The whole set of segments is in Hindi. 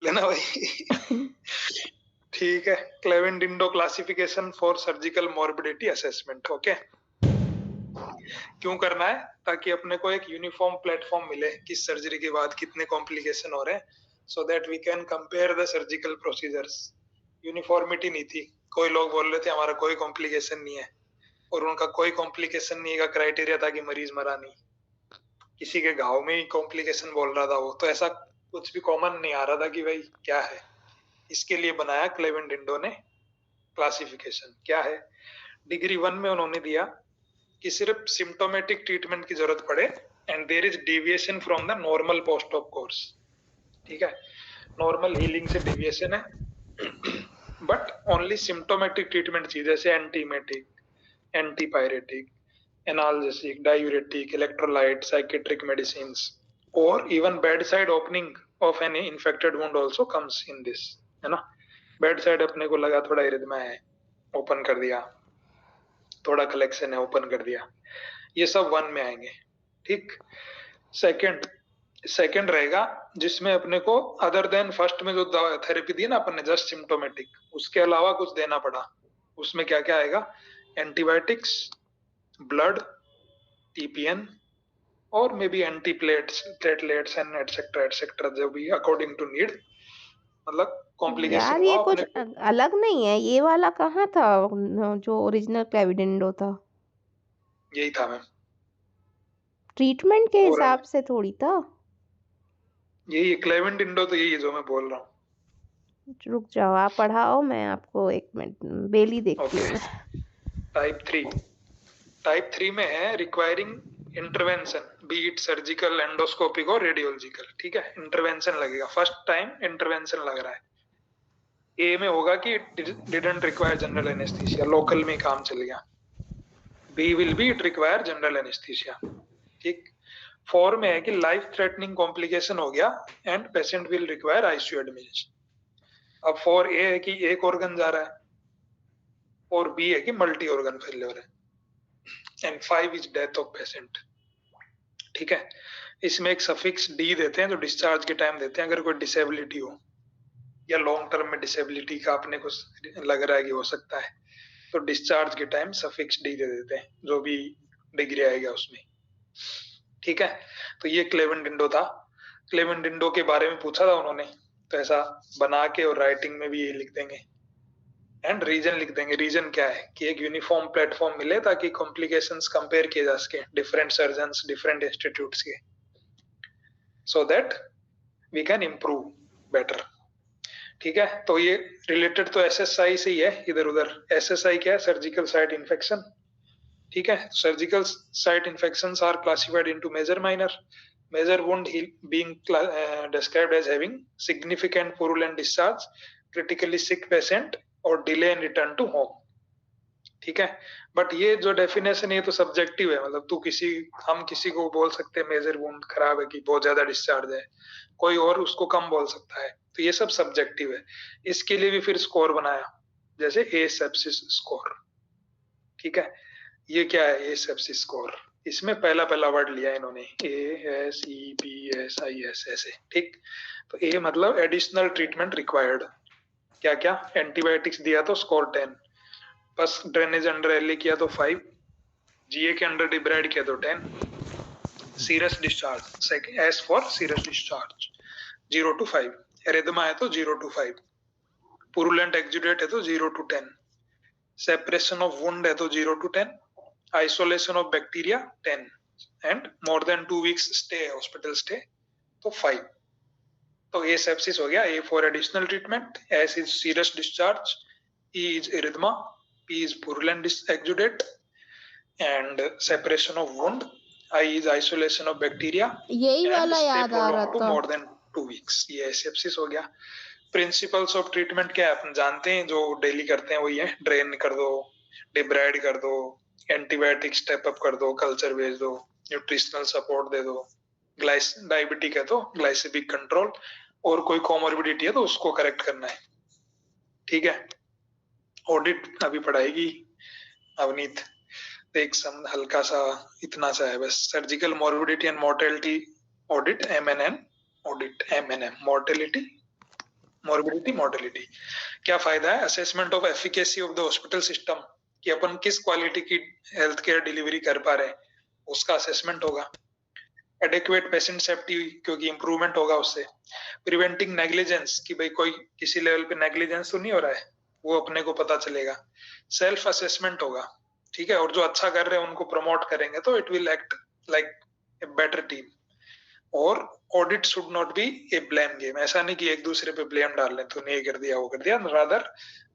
लेना भाई। ठीक है, Clavien Dindo classification for surgical morbidity assessment. Okay, क्यों करना है? ताकि अपने को एक यूनिफॉर्म प्लेटफॉर्म मिले कि सर्जरी के बाद कितने कॉम्प्लिकेशन हो रहे हैं, so that we can compare the surgical procedures. Uniformity नहीं थी, कोई लोग बोल रहे थे हमारा कोई कॉम्प्लिकेशन नहीं है, और उनका कोई कॉम्प्लिकेशन नहीं का क्राइटेरिया था कि मरीज मरा नहीं, किसी के घाव में ही कॉम्प्लिकेशन बोल रहा था वो। तो ऐसा कुछ भी कॉमन नहीं आ रहा था कि भाई क्या है। इसके लिए बनाया क्लेवेन-डिंडो ने क्लासिफिकेशन। क्या है? डिग्री 1 में उन्होंने दिया कि सिर्फ सिम्टोमेटिक ट्रीटमेंट की जरूरत पड़े and there is deviation from the normal post of course. ठीक है, नॉर्मल हीलिंग से डेविएशन है, बट ओनली सिम्टोमेटिक ट्रीटमेंट चाहिए, जैसे antiemetic, antipyretic, analgesic, diuretic, electrolyte, psychiatric medicines, और even bed side opening of any infected wound also comes in this, है ना। बेड साइड अपने को लगा थोड़ा इरिथमा है, ओपन कर दिया, थोड़ा कलेक्शन है, ओपन कर दिया, ये सब 1 में आएंगे। ठीक, सेकंड सेकंड रहेगा जिसमें अपने को अदर देन फर्स्ट में जो थेरेपी दी ना अपन ने, जस्ट सिम्टोमेटिक, उसके अलावा कुछ देना पड़ा। उसमें क्या क्या आएगा? एंटीबायोटिक्स, ब्लड, टीपीएन, और may be anti platelets and etcetera etcetera, जो भी अकॉर्डिंग टू नीड। मतलब कॉम्प्लिकेशन यार हुआ ये कुछ अपने को। अलग नहीं है, ये वाला कहाँ था जो ओरिजिनल क्लेविडेंडो था? यही था मैम, ट्रीटमेंट के और हिसाब से थोड़ी था। यही क्लेवेन-डिंडो तो यही है जो मैं बोल रहा रुक जाओ, आप पढ़ाओ, मैं आपको एक मिनट, बेली हूँ। देखती हूँ ओके, मैं। टाइप 3 में है requiring intervention, B it surgical, endoscopic और रेडियोलॉजिकल। ठीक है, इंटरवेंशन लगेगा, फर्स्ट टाइम इंटरवेंशन लग रहा है। ए में होगा कि didn't require general anaesthesia, local में काम चल गया। B will be it require general anaesthesia. ठीक, 4 में है कि लाइफ थ्रेटनिंग कॉम्प्लिकेशन हो गया and patient will require ICU admission. अब 4 ए है कि एक ऑर्गन जा रहा है, और बी है कि मल्टी ऑर्गन फेलियर है, and 5 is death of patient. ठीक है, इसमें एक सफिक्स डी देते हैं जो डिस्चार्ज के टाइम देते हैं, अगर कोई डिसेबिलिटी हो या लॉन्ग टर्म में डिसेबिलिटी का अपने को लग रहा है कि हो सकता है, तो डिस्चार्ज के टाइम सफिक्स डी दे देते हैं, जो भी डिग्री आएगा उसमें। ठीक है, तो ये क्लेवेन-डिंडो था। क्लेवेन-डिंडो के बारे में पूछा था उन्होंने, तो ऐसा बना के और राइटिंग में भी ये लिख देंगे, एंड रीजन लिख देंगे। रीजन क्या है कि एक यूनिफॉर्म प्लेटफॉर्म मिले ताकि कॉम्प्लिकेशंस कंपेयर किए जा सके डिफरेंट सर्जन्स, डिफरेंट इंस्टीट्यूट्स के, so that we can improve better. ठीक है, तो ये रिलेटेड तो एसएसआई से ही है, इधर उधर। एसएसआई क्या है? Surgical site infection. ठीक है, surgical site infections are classified into major, minor. Major wound being described as having significant purulent discharge, critically sick patient, और delay in return to home। ठीक है, बट ये जो डेफिनेशन है तो सब्जेक्टिव है, मतलब तू किसी, हम किसी को बोल सकते हैं मेजर वुंड खराब है कि बहुत ज्यादा डिस्चार्ज है, कोई और उसको कम बोल सकता है, तो ये सब सब्जेक्टिव है। इसके लिए भी फिर स्कोर बनाया, जैसे ए सेप्सिस स्कोर। ठीक है, ये क्या है ए सेप्सिस स्कोर? इसमें पहला पहला वर्ड लिया इन्होंने, ASEPSIS ऐसे। ठीक, तो ए मतलब एडिशनल ट्रीटमेंट रिक्वायर्ड। क्या क्या? एंटीबायोटिक्स दिया तो स्कोर 10, बस ड्रेनेज अंडर एल किया तो 5, जीए के अंडर डिब्राइड किया तो 10, serious discharge, second S for serious discharge 0 to 5, erythema है तो 0 to 5, पुरुलेंट एक्जुडेट है तो 0 to 10, सेपरेशन ऑफ वुंड है तो 0 to 10, isolation of bacteria 10, and more than 2 weeks stay, hospital stay, तो 5। तो ए सेप्सिस हो गया, A for additional treatment, S is serious discharge, E is erythema, P is purulent exudate and separation of wound, I is isolation of bacteria यही एंड वाला स्टे याद आ रहा प्रोलॉन्ग टू था। More than 2 weeks. ये सेप्सिस हो गया। प्रिंसिपल्स ऑफ ट्रीटमेंट क्या है अपन जानते हैं, जो डेली करते हैं वही है, ड्रेन कर दो, डिब्राइड कर दो, एंटीबायोटिक स्टेप अप कर दो, कल्चर भेज दो, न्यूट्रिशनल सपोर्ट दे दो, डायबिटिक है तो ग्लाइसेमिक कंट्रोल, और कोई कॉमोर्बिडिटी है तो उसको करेक्ट करना है। ठीक है, ऑडिट अभी पढ़ाएगी अवनीत, एक सम हल्का सा इतना सा है बस, surgical morbidity and mortality audit, MNN audit, MNM mortality morbidity mortality. क्या फायदा है? Assessment of efficacy of the hospital system, कि अपन किस क्वालिटी की हेल्थ केयर डिलीवरी कर पा रहे हैं, उसका असेसमेंट होगा। एडिक्वेट पेशेंट सेफ्टी, क्योंकि इंप्रूवमेंट होगा उससे। प्रिवेंटिंग नेग्लिजेंस, कि भाई कोई किसी लेवल पे नेग्लिजेंस तो नहीं हो रहा है, वो अपने को पता चलेगा। सेल्फ असेसमेंट होगा, ठीक है, और जो अच्छा कर रहे हैं उनको प्रमोट करेंगे तो it will act like a better team. और audit should not be a blame game, ऐसा नहीं कि एक दूसरे पे ब्लेम डाल लें, तो नहीं कर दिया वो कर दिया, rather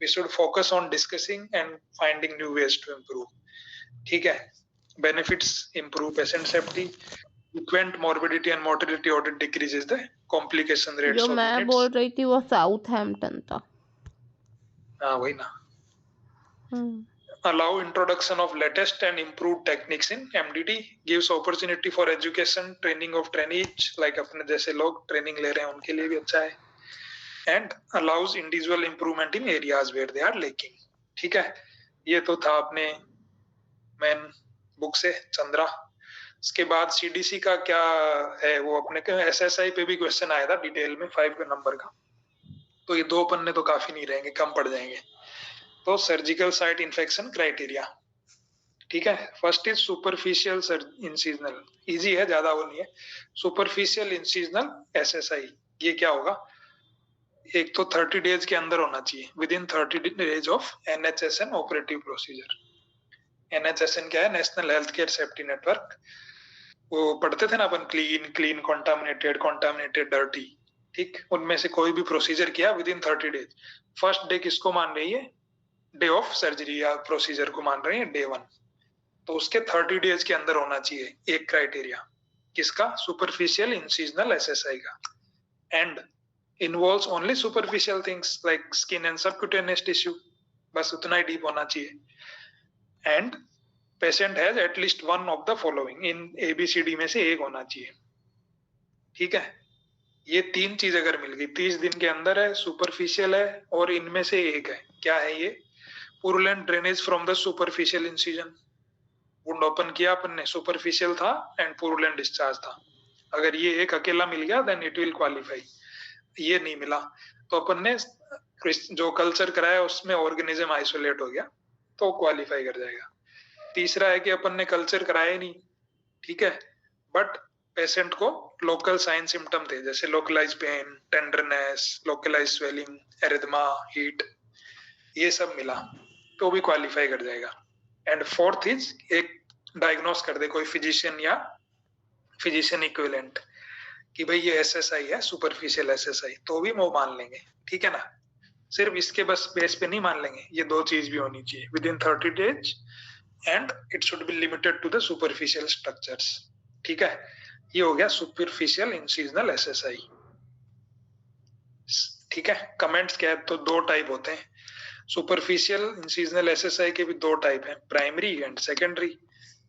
we should focus on discussing and finding new ways to improve, ठीक है। Benefits improve patient safety, frequent morbidity and mortality audit decreases the complication rates जो of मैं units। बोल रही थी वो साउथहैम्पटन था। हाँ वही ना। Allow introduction of latest and improved techniques in MDT, gives opportunity for education training of trainees, like अपने जैसे लोग ट्रेनिंग ले रहे हैं उनके लिए भी अच्छा है। And allows individual improvement in areas where they are lacking, ठीक है। ये तो था अपने मेन बुक से चंद्रा। इसके बाद सीडीसी का क्या है, वो अपने के एसएसआई पे भी क्वेश्चन आया था डिटेल में 5 के नंबर का, तो ये 2 पन्ने तो काफी नहीं रहेंगे, कम पड़ जाएंगे। तो सर्जिकल साइट इन्फेक्शन क्राइटेरिया, ठीक है। First is superficial incisional, easy है, ज्यादा वो नहीं है। सुपरफिशियल इंसिजनल एसएसआई, ये क्या होगा? एक तो 30 डेज के अंदर होना चाहिए, within 30 days of NHSN operative procedure. NHSN क्या है? National health care safety network. वो पढ़ते थे ना अपन, clean, clean, contaminated, contaminated, dirty, ठीक। उनमें से कोई भी प्रोसीजर किया within 30 days. First day किसको मान रही है? डे ऑफ सर्जरी या प्रोसीजर को मान रही है डे 1, तो उसके 30 डेज के अंदर होना चाहिए। एक क्राइटेरिया किसका? सुपरफिशियल इंसिजनल एसएसआई का। And involves only superficial things like skin and subcutaneous tissue, बस उतना ही डीप होना चाहिए। And patient has at least one of the following, इन एबीसीडी में से एक होना चाहिए, ठीक है। ये 3 चीज अगर मिल गई 30 दिन के अंदर है, सुपरफिशियल है और इनमें से एक है, क्या है ये? Purulent drainage from the superficial incision, wound open किया अपन ने, सुपरफिशियल था एंड पुरुलेंट डिस्चार्ज था। अगर ये एक अकेला मिल गया देन इट विल क्वालिफाई। ये नहीं मिला तो अपन ने जो कल्चर कराया उसमें ऑर्गेनिज्म आइसोलेट हो गया, तो क्वालिफाई कर जाएगा। तीसरा है कि अपन ने कल्चर कराया नहीं, ठीक है, बट पेशेंट को लोकल साइन सिम्टम थे, जैसे localise pain, tenderness, localise swelling, erythema, heat, ये सब मिला तो भी क्वालिफाई कर जाएगा। एंड फोर्थ इज एक डायग्नोस कर दे कोई फिजिशियन या फिजिशियन इक्विवेलेंट कि भाई ये एसएसआई है, सुपरफिशियल एसएसआई, तो भी वो मान लेंगे, ठीक है ना। सिर्फ इसके बस बेस पे नहीं मान लेंगे, ये 2 चीज भी होनी चाहिए, within 30 days and it should be limited to the superficial structures, ठीक है। ये हो गया सुपरफिशियल इंसिजनल एसएसआई, ठीक है। कमेंट्स क्या है? तो 2 टाइप होते हैं सुपरफिशियल इंसिजनल एसएसआई के भी 2 टाइप हैं, प्राइमरी एंड सेकेंडरी।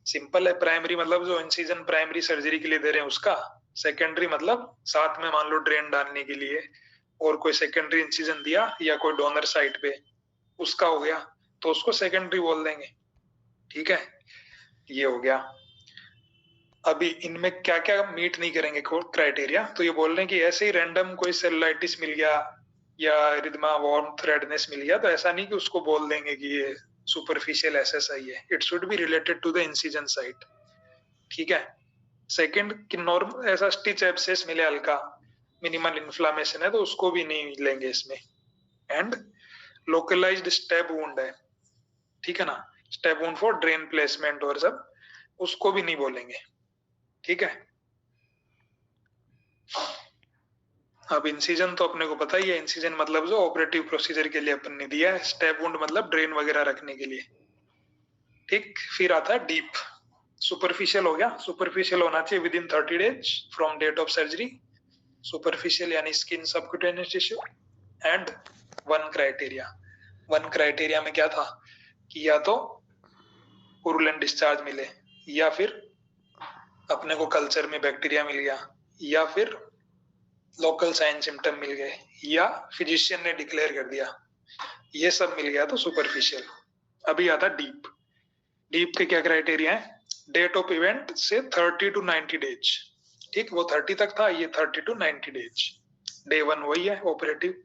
सिंपल है, प्राइमरी मतलब जो इंसिजन प्राइमरी सर्जरी के लिए दे रहे हैं उसका। सेकेंडरी मतलब साथ में मान लो ड्रेन डालने के लिए और कोई सेकेंडरी इंसिजन दिया या कोई डोनर साइट पे, उसका हो गया तो उसको सेकेंडरी बोल देंगे, ठीक है। ये हो गया। अभी इनमें क्या क्या मीट नहीं करेंगे क्राइटेरिया, तो ये बोल रहे हैं कि ऐसे ही रैंडम कोई सेलुलाइटिस मिल गया या एरिथमा, वार्मथ, रेडनेस मिल गया तो ऐसा नहीं कि उसको बोल देंगे कि ये सुपरफिशियल एसएसआई है। It should be related to the incision site, ठीक है। सेकंड कि नॉर्मल ऐसा स्टिच एब्सेस मिले हल्का, मिनिमल इन्फ्लामेशन है तो उसको भी नहीं लेंगे इसमें। एंड लोकलाइज्ड स्टेब वुंड है, ठीक है ना, step wound for drain placement और सब, उसको भी नहीं बोलेंगे, ठीक है। अब इंसिजन तो अपने को पता ही है, इंसिजन मतलब जो ऑपरेटिव प्रोसीजर के लिए अपन ने दिया है, स्टेब वुंड मतलब ड्रेन वगैरह रखने के लिए, ठीक। फिर आता है डीप। सुपरफिशियल हो गया, सुपरफिशियल होना चाहिए within 30 days from date of surgery, superficial यानी skin subcutaneous tissue. And one criteria में क्या था कि या तो पुरुलेंट डिस्चार्ज मिले, या फिर अपने को कल्चर में बैक्टीरिया मिल गया, या फिर लोकल साइन सिम्टम मिल गए, या फिजिशियन ने डिक्लेयर कर दिया, ये सब मिल गया तो सुपरफिशियल। अभी आता डीप। डीप के क्या क्राइटेरिया है? डेट ऑफ इवेंट से 30 to 90 डेज, ठीक। वो 30 तक था, ये 30 to 90 डेज, डे 1 वही है operative.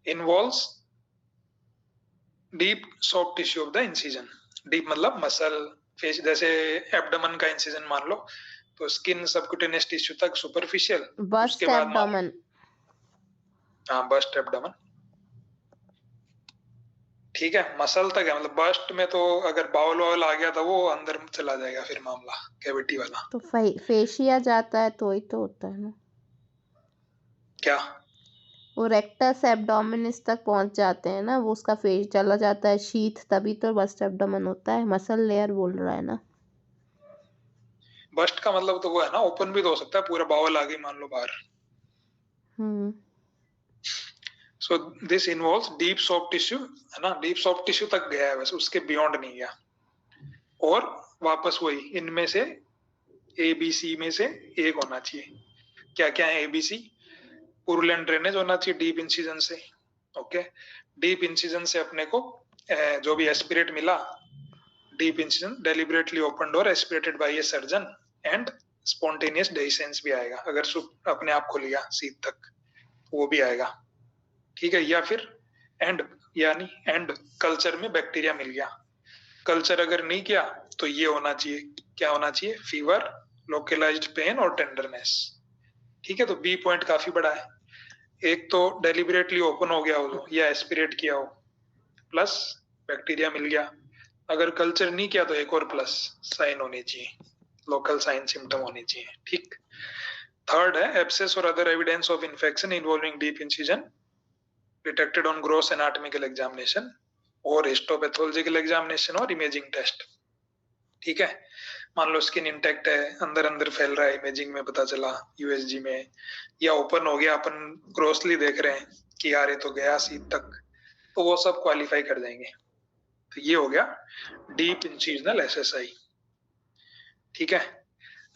Involves deep soft tissue of the incision. Deep मतलब मसल फेस, जैसे एब्डोमेन का इंसिजन मान लो तो स्किन सबक्यूटेनियस टिश्यू तक सुपरफिशियल, बस्ट उसके बाद एब्डोमेन. हाँ बस्ट एब्डोमेन, ठीक है. मसल तक है, मतलब बस्ट में तो अगर बाउल वाउल आ गया तो वो अंदर चला जाएगा फिर मामला, कैविटी वाला. तो फेशिया जाता है तो ही तो होता है ना. क्या? वो रेक्टस एब्डोमिनिस तक पहुंच जाते हैं ना, वो उसका फेस चला जाता है शीथ, तभी तो बस्ट एब्डोमेन होता है. मसल लेयर बोल रहा है ना. बस्ट का मतलब तो वो है ना, ओपन भी तो हो सकता है, पूरा बाउल आ गई मान लो बाहर. So this involves deep soft tissue, है ना, डीप सॉफ्ट टिश्यू तक गया है बस, उसके बियॉन्ड नहीं गया. और वापस वही, इनमें से एबीसी में से एक होना चाहिए. क्या क्या है एबीसी? पुरुलेंट ड्रेनेज होना चाहिए डीप इंसिजन से. ओके, डीप इंसिजन से अपने को जो भी एस्पिरेट मिला, deep incision deliberately opened or aspirated by a surgeon, and spontaneous dehiscence भी आएगा, अगर अपने आप खुल गया सीट तक वो भी आएगा, ठीक है. या फिर एंड, यानी एंड कल्चर में बैक्टीरिया मिल गया. कल्चर अगर नहीं किया तो ये होना चाहिए, क्या होना चाहिए? फीवर, लोकलाइज्ड पेन और टेंडरनेस, ठीक है. तो बी पॉइंट काफी बड़ा है. एक तो डेलिबरेटली ओपन हो गया हो या एस्पिरेट किया हो, प्लस बैक्टीरिया मिल गया. अगर कल्चर नहीं किया तो एक और प्लस साइन होनी चाहिए, लोकल साइन सिम्टम होनी चाहिए, ठीक. थर्ड है एब्सेस और other evidence of infection involving deep incision detected on gross anatomical examination और हिस्टोपैथोलॉजिकल एग्जामिनेशन और इमेजिंग टेस्ट, ठीक है. मान लो स्किन इंटैक्ट है, अंदर अंदर फैल रहा है, इमेजिंग में पता चला यूएसजी में, या ओपन हो गया, अपन ग्रोसली देख रहे हैं कि यार ये तो गया सीट तक, तो वो सब क्वालिफाई कर जाएंगे. तो ये हो गया डीप इंसिजनल एसएसआई, ठीक है.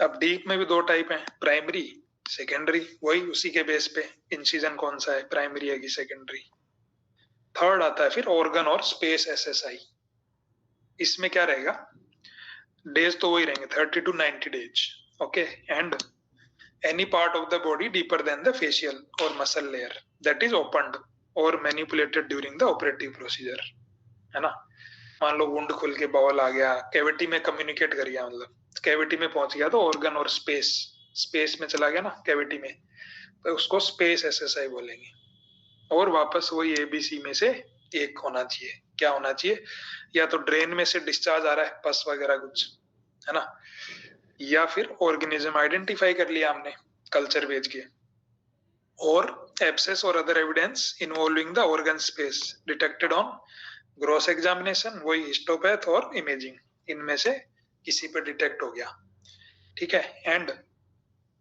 अब डीप में भी दो टाइप हैं, प्राइमरी सेकेंडरी, वही उसी के बेस पे इंसिजन कौन सा है, प्राइमरी है कि सेकेंडरी. थर्ड आता है फिर ऑर्गन और स्पेस एसएसआई. इसमें क्या रहेगा, डेज तो वही रहेंगे 30 to 90 days, okay. And any part of the body deeper than the fascial or muscle layer that is opened or manipulated during the operative procedure, है ना. मान लो वुंड खुल के बाउल आ गया, कैविटी में कम्युनिकेट कर गया, मतलब कैविटी में पहुंच गया तो ऑर्गन और स्पेस, स्पेस में चला गया ना कैविटी में, तो उसको स्पेस एसएसआई बोलेंगे. और वापस वही एबीसी में से एक होना चाहिए. क्या होना चाहिए? या तो ड्रेन में से डिस्चार्ज आ रहा है पस वगैरह कुछ, है ना, या फिर ऑर्गेनिज्म आइडेंटिफाई कर लिया हमने कल्चर भेज के, और एब्सेस और other evidence involving the organ space detected on gross examination, वही हिस्टोपैथ और इमेजिंग, इनमें से किसी पे डिटेक्ट हो गया, ठीक है. And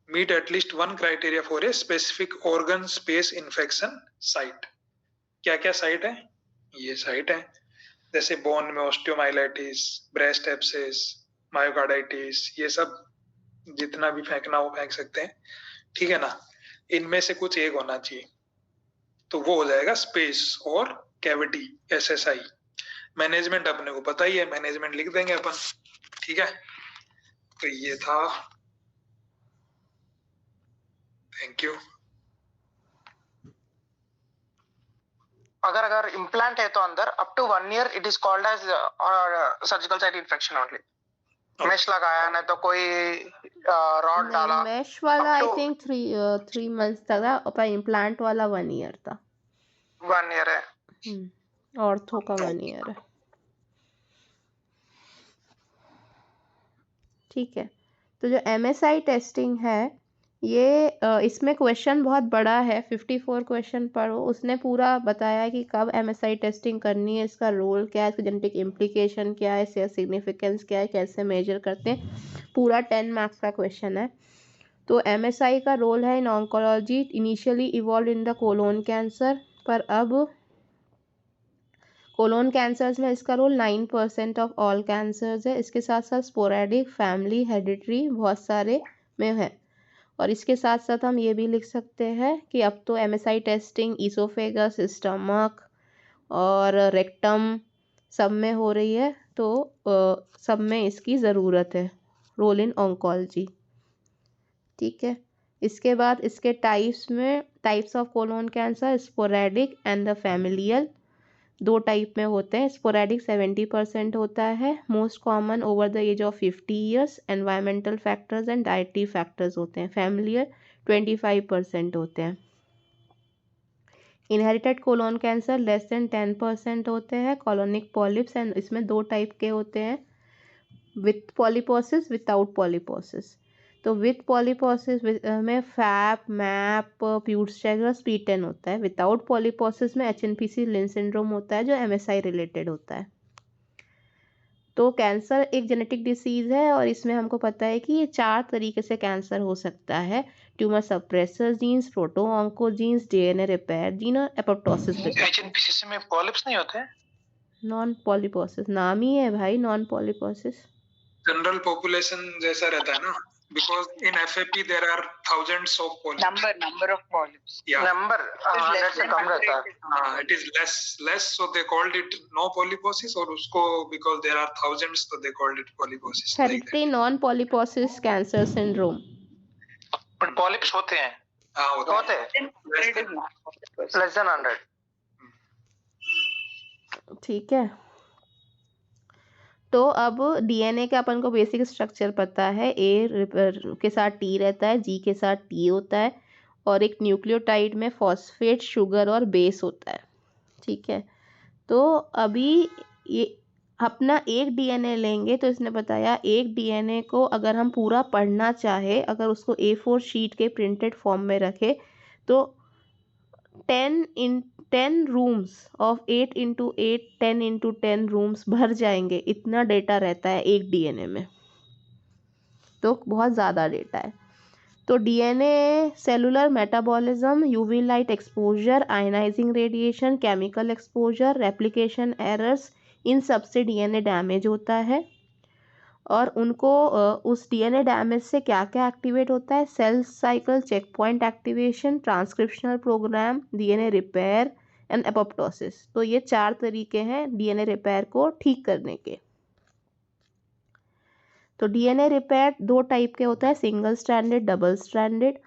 meet at least one criteria for a specific organ space infection site. क्या क्या साइट है? ये साइट है जैसे बोन में ऑस्टियोमाइलाइटिस, ब्रेस्ट एब्सेस, मायोकार्डाइटिस, ये सब जितना भी फेंकना हो फेंक सकते हैं, ठीक है ना. इनमें से कुछ एक होना चाहिए, तो वो हो जाएगा स्पेस और कैविटी एसएसआई. मैनेजमेंट अपने को पता ही है, मैनेजमेंट लिख देंगे अपन, ठीक है. तो ये था, थैंक यू. अगर इम्प्लांट है तो अंदर up to 1 year it is called as surgical site infection only. Mesh लगाया ना तो कोई रॉड डाला, मेश वाला I up to think 3 months तक था, और इम्प्लांट वाला 1 year था. 1 year है. ऑर्थो का 1 year है, ठीक है. तो जो MSI टेस्टिंग है ये इसमें क्वेश्चन बहुत बड़ा है, 54 क्वेश्चन पढ़ो, उसने पूरा बताया कि कब MSI टेस्टिंग करनी है, इसका रोल क्या है, इसका जेनेटिक इम्प्लीकेशन क्या है, इसका सिग्निफिकेंस क्या है, कैसे मेजर करते हैं, पूरा 10 मार्क्स का क्वेश्चन है. तो MSI का रोल है in oncology, initially involve in the colon cancer, पर अब कोलोन कैंसर्स में इसका रोल 9% ऑफ ऑल कैंसर्स है. इसके साथ साथ स्पोरेडिक, फैमिली, हेरिडिटरी बहुत सारे में है. और इसके साथ साथ हम ये भी लिख सकते हैं कि अब तो MSI टेस्टिंग ईसोफेगस, स्टमक और रेक्टम सब में हो रही है, तो सब में इसकी ज़रूरत है, रोल इन ऑन्कोलॉजी, ठीक है. इसके बाद इसके types of colon cancer, sporadic and the familial, 2 type में होते हैं। स्पोरेडिक 70% होता है, most common over the age of 50 years, environmental factors and dietary factors होते हैं। फैमिलियल 25% होते हैं। Inherited colon cancer less than 10% होते हैं। कॉलोनिक पॉलिप्स, एंड इसमें 2 टाइप के होते हैं, विथ पॉलीपोसिस, विदाउट पॉलीपोसिस। तो विथ पॉलीपोसिस में फैप, मैप, प्यूर्सचैगर, स्पीटेन होता है। विदाउट पॉलीपोसिस में HNPC लिन सिंड्रोम होता है जो MSI रिलेटेड होता है। तो कैंसर एक जेनेटिक डिसीज है और इसमें हमको पता है कि ये 4 तरीके से कैंसर हो सकता है। Tumour suppressor genes, proto oncogenes, DNA repair gene और एपोप्टोसिस रिसेप्टर। HNPCC में पॉलिप्स नहीं होते हैं? नॉन पॉलीपोसिस नाम ही है भाई, नॉन पॉलीपोसिस। जनरल पॉपुलेशन जैसा रहता है ना, because in FAP there are thousands of polyps. Number of polyps. Yeah. Number 100 से कम रहता है। It is less, so they called it no polyposis, और उसको because there are thousands, so they called it polyposis. like that. 30 non polyposis cancer syndrome. But polyps होते हैं। हाँ होते हैं। Less than 100. ठीक है, तो अब DNA का अपन को बेसिक स्ट्रक्चर पता है। A के साथ T रहता है, G के साथ T होता है, और एक न्यूक्लियोटाइड में फॉस्फेट, शुगर और बेस होता है। ठीक है, तो अभी ये अपना एक DNA लेंगे, तो इसने बताया एक DNA को अगर हम पूरा पढ़ना चाहे, अगर उसको A4 शीट के प्रिंटेड फॉर्म में रखे, तो 10 rooms of 8 into 8 10 into 10 rooms भर जाएंगे। इतना डेटा रहता है एक DNA में, तो बहुत ज़्यादा डेटा है। तो DNA cellular metabolism, UV light exposure, ionizing radiation, chemical exposure, replication errors, इन सब से DNA डैमेज होता है। और उनको उस DNA डैमेज से क्या क्या एक्टिवेट होता है? Cell cycle checkpoint activation, transcriptional programme, DNA repair and apoptosis. तो ये 4 तरीके हैं DNA रिपेयर को ठीक करने के। तो DNA रिपेयर 2 टाइप के होता है, single stranded, double stranded.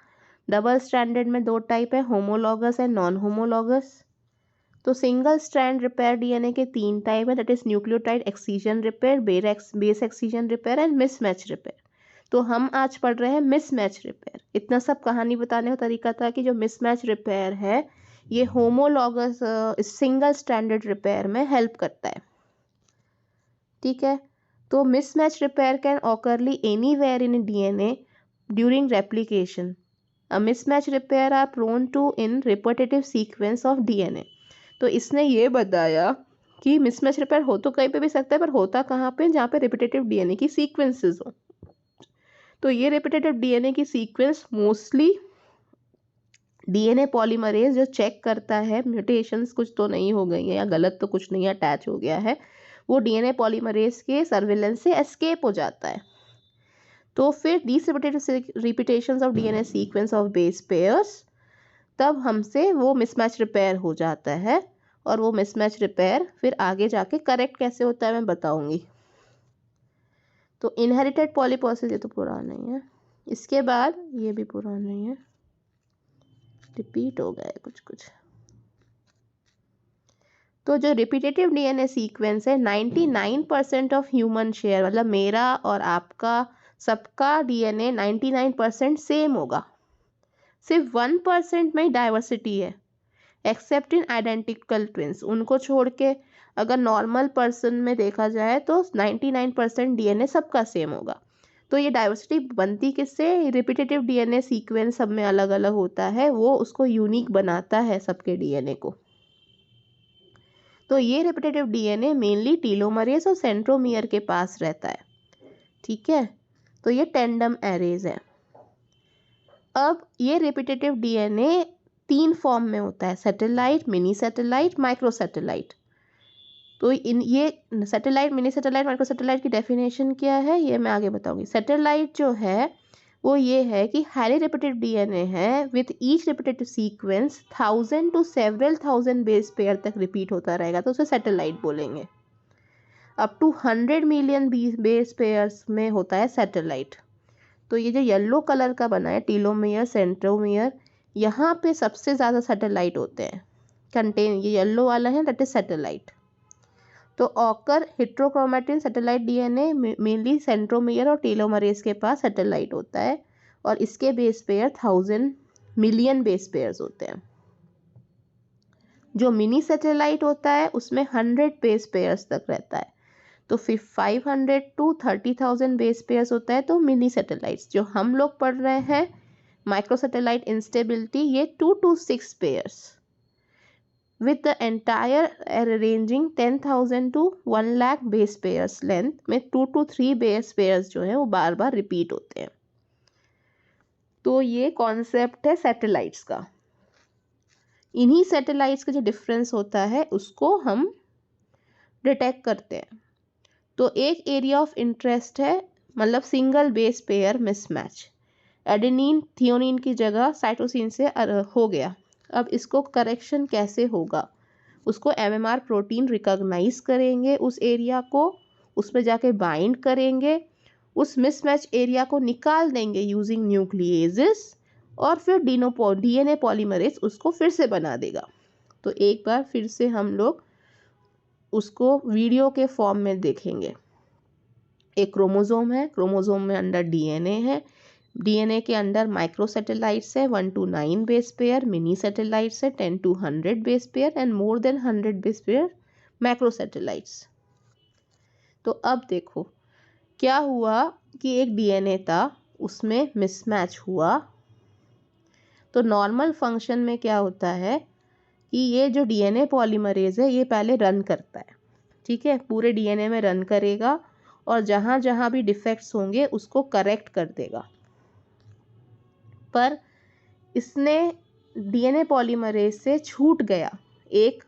Double stranded में 2 टाइप है, होमोलॉगस एंड नॉन होमोलॉगस। तो सिंगल स्ट्रैंड रिपेयर DNA के 3 टाइप है, that is nucleotide excision repair, base excision repair and mismatch repair. तो हम आज पढ़ रहे हैं मिसमैच रिपेयर। इतना सब कहानी बताने का तरीका था कि जो मिसमैच रिपेयर है ये होमोलॉगस सिंगल स्ट्रैंडेड रिपेयर में हेल्प करता है। ठीक है, तो mismatch repair can occur anywhere in DNA during replication. A mismatch repair are prone to in repetitive sequence of DNA। तो इसने ये बताया कि मिसमैच रिपेयर हो तो कहीं पे भी सकता है, पर होता कहाँ पे? जहाँ पे रिपीटेटिव DNA की सीक्वेंसेस हो। तो ये रिपीटेटिव DNA की सीक्वेंस मोस्टली DNA पॉलीमरेज जो चेक करता है म्यूटेशंस कुछ तो नहीं हो गई है या गलत तो कुछ नहीं अटैच हो गया है, वो DNA पॉलीमरेज के सर्विलेंस से एस्केप हो जाता है। तो फिर these repetitions of DNA sequence of base pairs, तब हमसे वो मिसमैच रिपेयर हो जाता है। और वो मिसमैच रिपेयर फिर आगे जाके करेक्ट कैसे होता है मैं बताऊंगी। तो इनहेरिटेड पॉलीपोसिस ये तो पुराना ही है, इसके बाद ये भी पुराना ही है, रिपीट हो गया है कुछ। तो जो रिपीटेटिव DNA सीक्वेंस है 99% ऑफ ह्यूमन शेयर, मतलब मेरा और आपका सबका DNA 99% सेम होगा, सिर्फ 1% में डाइवर्सिटी है, एक्सेप्ट इन आइडेंटिकल ट्विंस। उनको छोड़ के अगर नॉर्मल पर्सन में देखा जाए तो 99% DNA सबका सेम होगा। तो ये डाइवर्सिटी बनती किससे? रिपीटेटिव DNA सीक्वेंस सब में अलग अलग होता है, वो उसको यूनिक बनाता है सबके DNA को। तो ये रिपीटेटिव DNA मेनली टीलोमरेज और सेंट्रोमियर के पास रहता है। ठीक है, तो ये टेंडम एरेज है। अब ये रिपीटेटिव DNA 3 फॉर्म में होता है, satellite, mini satellite, micro satellite. तो इन ये satellite, mini satellite, micro satellite की डेफिनेशन क्या है ये मैं आगे बताऊंगी। सैटेलाइट जो है वो ये है कि हाईली रिपीटेटिव DNA है with each repetitive sequence 1000 to several thousand base pair तक रिपीट होता रहेगा, तो उसे सैटेलाइट बोलेंगे। Up to 100 million base pairs में होता है सैटेलाइट। तो ये जो येलो कलर का बना है टीलोमियर सेंट्रोमियर, यहाँ पे सबसे ज़्यादा सैटेलाइट होते हैं कंटेन, ये येलो वाला है दैट इज सैटेलाइट। तो occur heterochromatin satellite DNA mainly centromere और टीलोमरेज के पास सैटेलाइट होता है और इसके base pair 1000 million base pairs होते हैं। जो मिनी सैटेलाइट होता है उसमें 100 बेस पेयर्स तक रहता है, तो 500 टू 30,000 बेस पेयर्स होता है। तो मिनी सैटेलाइट्स जो हम लोग पढ़ रहे हैं माइक्रो सैटेलाइट इंस्टेबिलिटी, ये 2 to 6 pairs with the entire ranging 10,000 to 1 lakh base pairs length में 2 to 3 base pairs जो है वो बार बार रिपीट होते हैं। तो ये कॉन्सेप्ट है सैटेलाइट्स का। इन्हीं सैटेलाइट्स का जो डिफरेंस होता है उसको हम डिटेक्ट करते हैं। तो एक एरिया ऑफ इंटरेस्ट है मतलब single base pair mismatch, adenine threonine की जगह साइटोसिन से हो गया। अब इसको करेक्शन कैसे होगा, उसको एमएमआर प्रोटीन रिकॉग्नाइज करेंगे उस एरिया को, उस पर जाके बाइंड करेंगे, उस मिसमैच एरिया को निकाल देंगे यूजिंग न्यूक्लिएजेस और फिर डीएनए पॉलीमरेज उसको फिर से बना देगा। तो एक बार फिर से हम लोग उसको वीडियो के फॉर्म में देखेंगे। एक क्रोमोसोम है, क्रोमोसोम में अंदर डीएनए है, डीएनए के अंदर माइक्रो सैटेलाइट्स है 1 to 9 base pair, mini satellites है 10 to 100 base pair and more then 100 base pair macro satellites. तो अब देखो क्या हुआ कि एक डीएनए था उसमें मिसमैच हुआ। तो नॉर्मल फंक्शन में क्या होता है कि ये जो डीएनए पॉलीमरेज है ये पहले रन करता है, ठीक है, पूरे डीएनए में रन करेगा और जहाँ जहाँ भी डिफेक्ट्स होंगे उसको करेक्ट कर देगा। पर इसने डीएनए पॉलीमरेज से छूट गया, एक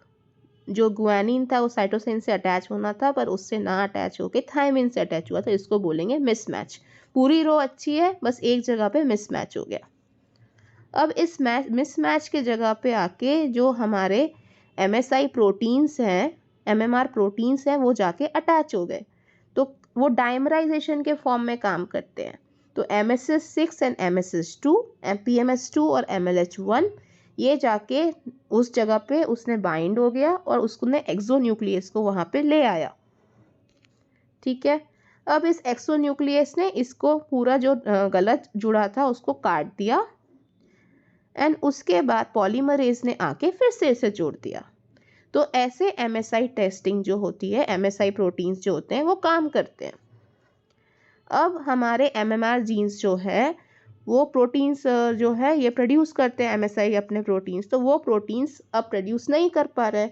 जो गुआनिन था वो साइटोसिन से अटैच होना था पर उससे ना अटैच होके थायमिन से अटैच हुआ, तो इसको बोलेंगे मिसमैच। पूरी रो अच्छी है बस एक जगह पे मिसमैच हो गया। अब इस मिसमैच के जगह पे आके जो हमारे एमएसआई प्रोटीन्स हैं, एमएमआर प्रोटीन्स हैं, वो जाके अटैच हो गए, तो वो डाइमराइजेशन के फॉर्म में काम करते हैं। तो MSS6 एंड MSS2, PMS2 और MLH1 ये जाके उस जगह पे उसने बाइंड हो गया और उसने एक्सोन्यूक्लियस को वहाँ पे ले आया, ठीक है। अब इस एक्सोन्यूक्लियस ने इसको पूरा जो गलत जुड़ा था उसको काट दिया एंड उसके बाद पॉलीमरेज ने आके फिर से इसे जोड़ दिया। तो ऐसे MSI टेस्टिंग जो होती है, MSI प्रोटीन्स जो होते हैं वो काम करते हैं। अब हमारे MMR जीन्स जो है वो प्रोटीन्स जो है ये प्रोड्यूस करते हैं MSI अपने प्रोटीन्स, तो वो प्रोटीन्स अब प्रोड्यूस नहीं कर पा रहे।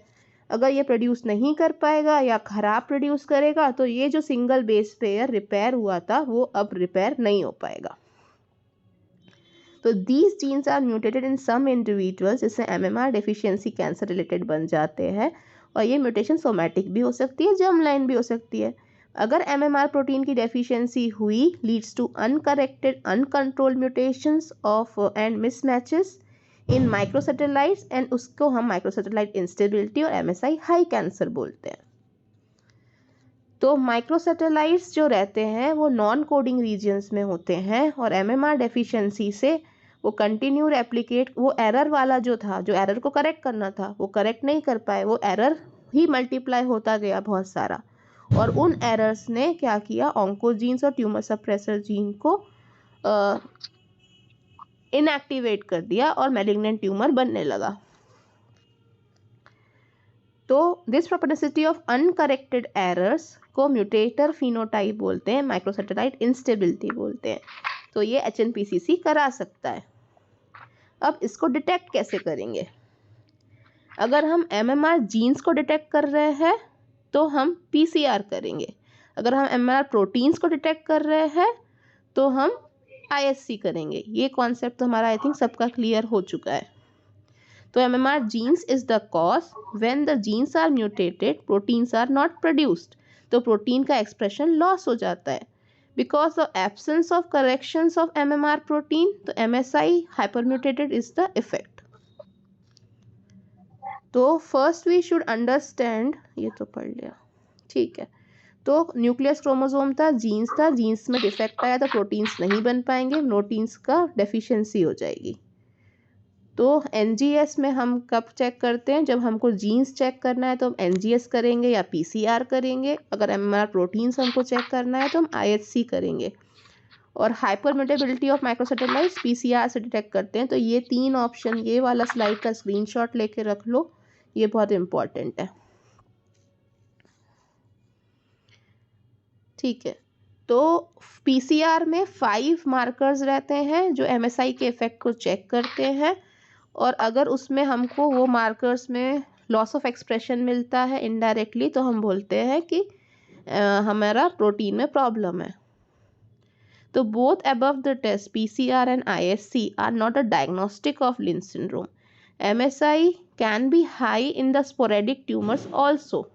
अगर ये प्रोड्यूस नहीं कर पाएगा या ख़राब प्रोड्यूस करेगा तो ये जो सिंगल बेस पेयर रिपेयर हुआ था वो अब रिपेयर नहीं हो पाएगा। तो these genes are mutated in some individuals, जिससे MMR डेफिशिएंसी कैंसर रिलेटेड बन जाते हैं और ये म्यूटेशन सोमैटिक भी हो सकती है, जर्म लाइन भी हो सकती है। अगर MMR प्रोटीन की डेफिशिएंसी हुई leads to uncorrected uncontrolled mutations of and mismatches in microsatellites and उसको हम माइक्रोसैटेलाइट इंस्टेबिलिटी और MSI हाई कैंसर बोलते हैं। तो माइक्रोसैटेलाइट्स जो रहते हैं वो नॉन कोडिंग रीजन्स में होते हैं और MMR डेफिशिएंसी से वो कंटिन्यू रेप्लिकेट, वो एरर वाला जो था, जो एरर को करेक्ट करना था वो करेक्ट नहीं कर पाए, वो एरर ही मल्टीप्लाई होता गया बहुत सारा, और उन एरर्स ने क्या किया, ऑन्कोजीन्स और ट्यूमर सप्रेसर जीन को इनएक्टिवेट कर दिया और मैलिग्नेंट ट्यूमर बनने लगा। तो this propensity of uncorrected errors को म्यूटेटर फिनोटाइप बोलते हैं, माइक्रोसैटेलाइट इंस्टेबिलिटी बोलते हैं। तो ये HNPCC करा सकता है। अब इसको डिटेक्ट कैसे करेंगे? अगर हम MMR जीन्स को डिटेक्ट कर रहे हैं तो हम PCR करेंगे, अगर हम MMR प्रोटीन्स को डिटेक्ट कर रहे हैं तो हम ISC करेंगे। ये कॉन्सेप्ट तो हमारा आई थिंक सबका क्लियर हो चुका है। तो MMR genes is the cause when the genes are mutated, proteins are not produced, तो प्रोटीन का एक्सप्रेशन लॉस हो जाता है because of absence of corrections of MMR protein, तो MSI hypermutated is the effect। तो फर्स्ट वी शुड अंडरस्टैंड, ये तो पढ़ लिया, ठीक है। तो न्यूक्लियस क्रोमोसोम था, जीन्स में डिफेक्ट आया तो प्रोटीन्स नहीं बन पाएंगे, प्रोटीन्स का डेफिशिएंसी हो जाएगी। तो एनजीएस में हम कब चेक करते हैं? जब हमको जीन्स चेक करना है तो हम एनजीएस करेंगे या पीसीआर करेंगे। अगर एमएमआर प्रोटीन्स हमको चेक करना है तो हम आईएचसी करेंगे। और हाइपरम्यूटेबिलिटी ऑफ माइक्रोसैटेलाइट्स पीसीआर से डिटेक्ट करते हैं। तो ये 3 ऑप्शन, ये वाला स्लाइड का स्क्रीनशॉट लेके रख लो, ये बहुत इंपॉर्टेंट है। ठीक है, तो पीसीआर में 5 मार्कर्स रहते हैं जो एमएसआई के इफेक्ट को चेक करते हैं। और अगर उसमें हमको वो मार्कर्स में लॉस ऑफ एक्सप्रेशन मिलता है इनडायरेक्टली, तो हम बोलते हैं कि हमारा प्रोटीन में प्रॉब्लम है। तो both above the test PCR and IHC are not a diagnostic of Lynch syndrome. MSI can be high in the sporadic tumours also,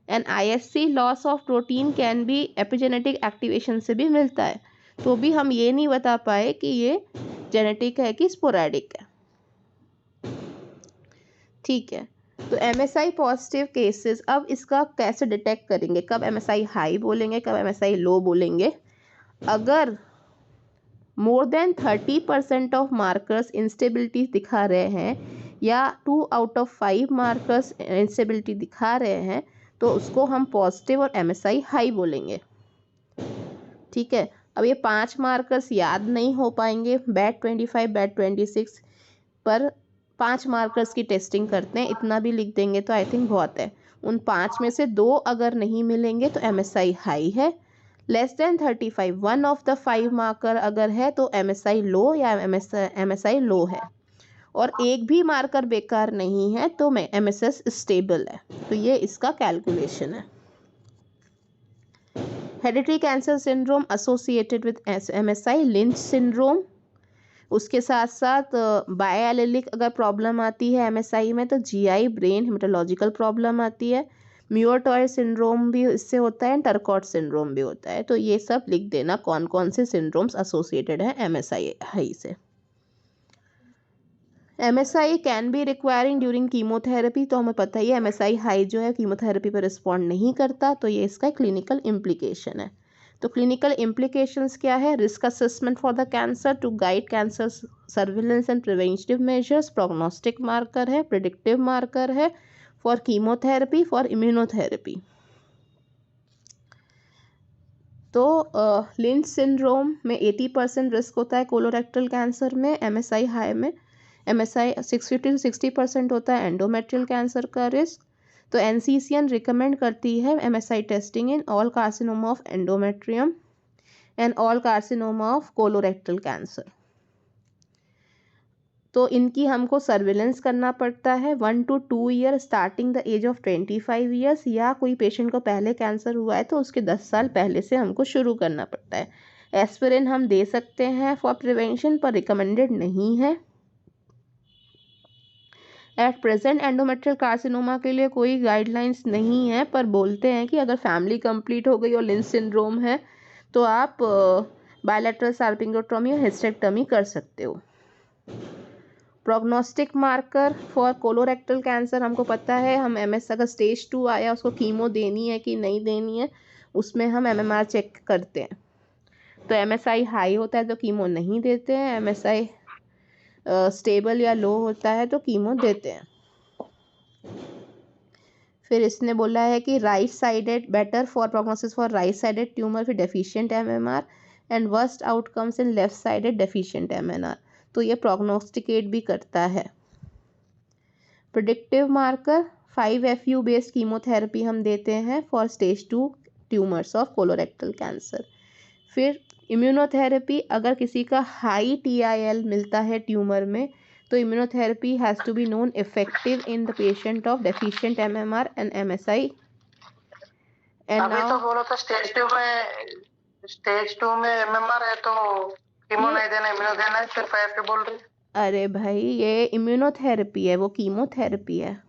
and IHC loss of protein can be epigenetic activation से भी मिलता है। तो भी हम ये नहीं बता पाए कि ये जेनेटिक है कि स्पोरेडिक है। ठीक है, तो एमएसआई पॉजिटिव केसेस, अब इसका कैसे डिटेक्ट करेंगे? कब एमएसआई हाई बोलेंगे, कब एमएसआई लो बोलेंगे? अगर more than 30% of markers instability दिखा रहे हैं या 2 आउट ऑफ 5 मार्कर्स इंस्टेबिलिटी दिखा रहे हैं, तो उसको हम पॉजिटिव और एमएसआई हाई बोलेंगे। ठीक है, अब ये 5 मार्कर्स याद नहीं हो पाएंगे, बैट 25 बैट 26 पर 5 मार्कर्स की टेस्टिंग करते हैं, इतना भी लिख देंगे तो आई थिंक बहुत है। उन 5 में से 2 अगर नहीं मिलेंगे तो एमएसआई हाई है। Less than 35 1 of the 5 marker अगर है तो एमएसआई लो या एमएसआई लो है। और एक भी मार्कर बेकार नहीं है तो एमएसएस स्टेबल है। तो ये इसका कैलकुलेशन है। Hereditary cancer syndrome associated with MSI, lynch syndrome, उसके साथ साथ बायएलेलिक अगर प्रॉब्लम आती है एमएसआई में तो जीआई, ब्रेन, हेमेटोलॉजिकल प्रॉब्लम आती है। म्यूअर सिंड्रोम भी इससे होता है, टर्कॉट सिंड्रोम भी होता है। तो ये सब लिख देना कौन कौन से सिंड्रोम्स एसोसिएटेड हैं एमएसआई हाई से। MSI can be requiring during chemotherapy, तो हमें पता ही है एमएसआई हाई जो है कीमोथेरेपी पर रिस्पॉन्ड नहीं करता, तो ये इसका क्लिनिकल इम्प्लीकेशन है। तो क्लिनिकल इम्प्लीकेशंस क्या है? Risk assessment for the cancer to guide cancer surveillance and preventive measures, prognostic marker है, प्रिडिक्टिव मार्कर है फॉर कीमोथेरेपी, फॉर इम्यूनोथेरेपी। तो लिंच सिंड्रोम में 80% रिस्क होता है कोलोरेक्टल कैंसर में, एमएसआई हाई में एमएसआई 650 से 60% होता है एंडोमेट्रियल कैंसर का रिस्क। तो एनसीसीएन रिकमेंड करती है MSI testing in all carcinoma of endometrium and all carcinoma of colorectal cancer. तो इनकी हमको सर्विलेंस करना पड़ता है 1 to 2 year starting the age of 25 years, या कोई पेशेंट को पहले कैंसर हुआ है तो उसके 10 साल पहले से हमको शुरू करना पड़ता है। एस्पिरिन हम दे सकते हैं फॉर प्रिवेंशन पर रिकमेंडेड नहीं है। एट प्रेजेंट एंडोमेट्रियल कार्सिनोमा के लिए कोई गाइडलाइंस नहीं है, पर बोलते हैं कि अगर फैमिली कंप्लीट हो गई और लिंच सिंड्रोम है तो आप बायलैटरल साल्पिंगोटॉमी और हिस्टेक्टमी कर सकते हो। Prognostic marker for colorectal cancer हमको पता है, हम एमएस अगर स्टेज 2 आया उसको कीमो देनी है कि नहीं देनी है, उसमें हम एमएमआर चेक करते हैं। तो एमएसआई हाई होता है तो कीमो नहीं देते हैं, एमएसआई स्टेबल या लो होता है तो कीमो देते हैं। फिर इसने बोला है कि right sided better for prognosis for right sided tumour फिर deficient MMR and worst outcomes in left sided deficient MMR. तो ये प्रोग्नोस्टिकेट भी करता है। Predictive marker 5FU based chemotherapy हम देते हैं for stage 2 tumours of colorectal cancer. फिर इम्यूनोथेरेपी, अगर किसी का हाई TIL मिलता है ट्यूमर में तो immunotherapy has to be known effective in the patient of deficient MMR and MSI. अभी तो बोलो तो स्टेज 2 में एमएमआर है तो कीमो नहीं देना, इम्यूनो देना है, फिर 5 बोल रही। अरे भाई ये इम्यूनोथेरेपी है, वो कीमोथेरेपी है।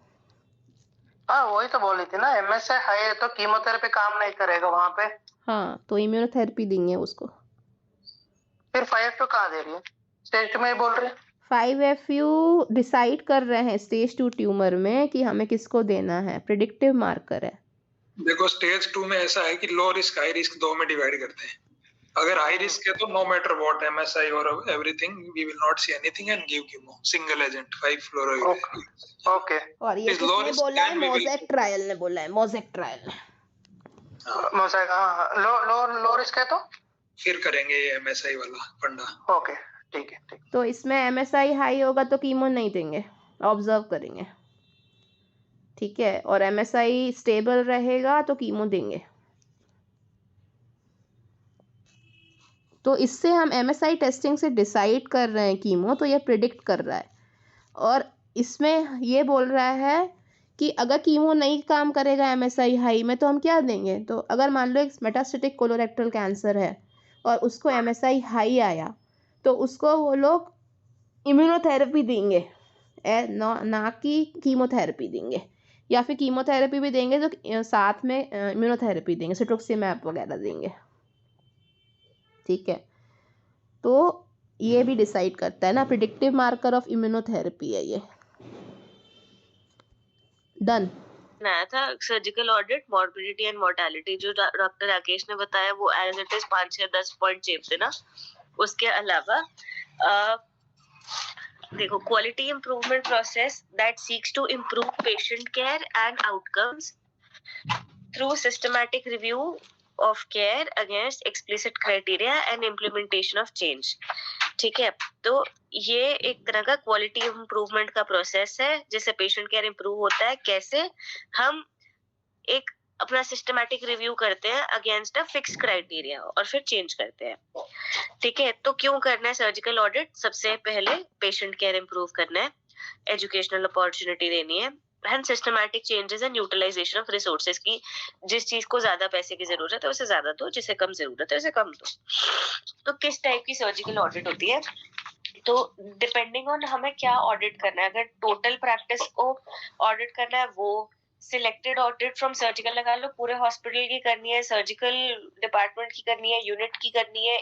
हाँ वही तो बोल रही थी ना, एमएसआई हाई है तो कीमोथेरेपी काम नहीं करेगा वहां पे। हाँ तो इम्यूनोथेरेपी देंगे उसको। फिर 5 कहाँ दे रही है? स्टेज 2 में ही बोल रही है। 5FU डिसाइड कर रहे हैं स्टेज 2 ट्यूमर में कि हमें किसको देना है, प्रिडिक्टिव मार्कर है। देखो स्टेज 2 में ऐसा है कि लो रिस्क हाई रिस्क दो में डिवाइड करते हैं। अगर हाई रिस्क है तो no matter what MSI or everything we will not see anything and give chemo single agent 5 fluoride. Okay. और ये इज लो किसने रिस्क बोला है? Then we will MOSAIC trial ने बोला है, मोज़ेक ट्रायल। मोज़ेक, हाँ, लो रिस्क है तो फिर करेंगे ये एमएसआई वाला फंडा। ओके, ठीक है, ठीक। तो इसमें एमएसआई हाई होगा तो कीमो नहीं देंगे, ऑब्जर्व करेंगे, ठीक है। और एमएसआई स्टेबल रहेगा तो कीमो देंगे। तो इससे हम एमएसआई टेस्टिंग से डिसाइड कर रहे हैं कीमो, तो ये प्रिडिक्ट कर रहा है। और इसमें ये बोल रहा है कि अगर कीमो नहीं काम करेगा एमएसआई हाई में तो हम क्या देंगे। तो अगर मान लो एक मेटास्टेटिक कोलोरेक्टल कैंसर है और उसको एमएसआई हाई आया तो उसको वो लोग इम्यूनोथेरेपी देंगे, ना कि कीमोथेरेपी देंगे। या फिर कीमोथेरेपी भी देंगे तो साथ में इम्यूनोथेरेपी देंगे, सिट्रोक्सीमैब वगैरह देंगे, ठीक है। तो ये भी डिसाइड करता है ना, प्रिडिक्टिव मार्कर ऑफ इम्यूनोथेरेपी है ये। डन। बनाया था surgical audit, morbidity and mortality जो डॉक्टर राकेश ने बताया वो एज इट इज 5-6-10 पॉइंट चेप देना। उसके अलावा देखो, quality improvement process that seeks to improve patient care and outcomes through systematic review of care against explicit criteria and implementation of change। ठीक है, तो ये एक तरह का क्वालिटी इम्प्रूवमेंट का प्रोसेस है जिससे पेशेंट केयर इम्प्रूव होता है। कैसे? हम एक अपना सिस्टमैटिक रिव्यू करते हैं अगेंस्ट अ फिक्स क्राइटेरिया और फिर चेंज करते हैं, ठीक है। तो क्यों करना है सर्जिकल ऑडिट? सबसे पहले पेशेंट केयर इम्प्रूव करना है, एजुकेशनल अपॉर्चुनिटी देनी है, and systematic changes and utilisation of resources की जिस चीज को ज्यादा पैसे की जरूरत है उसे ज्यादा दो, जिसे कम जरूरत है उसे कम दो। तो किस टाइप की सर्जिकल ऑडिट होती है? तो डिपेंडिंग ऑन हमें क्या ऑडिट करना है। अगर टोटल प्रैक्टिस को ऑडिट करना है वो सिलेक्टेड ऑडिट फ्रॉम सर्जिकल लगा लो, पूरे हॉस्पिटल की करनी है, सर्जिकल डिपार्टमेंट की करनी है, यूनिट की करनी है,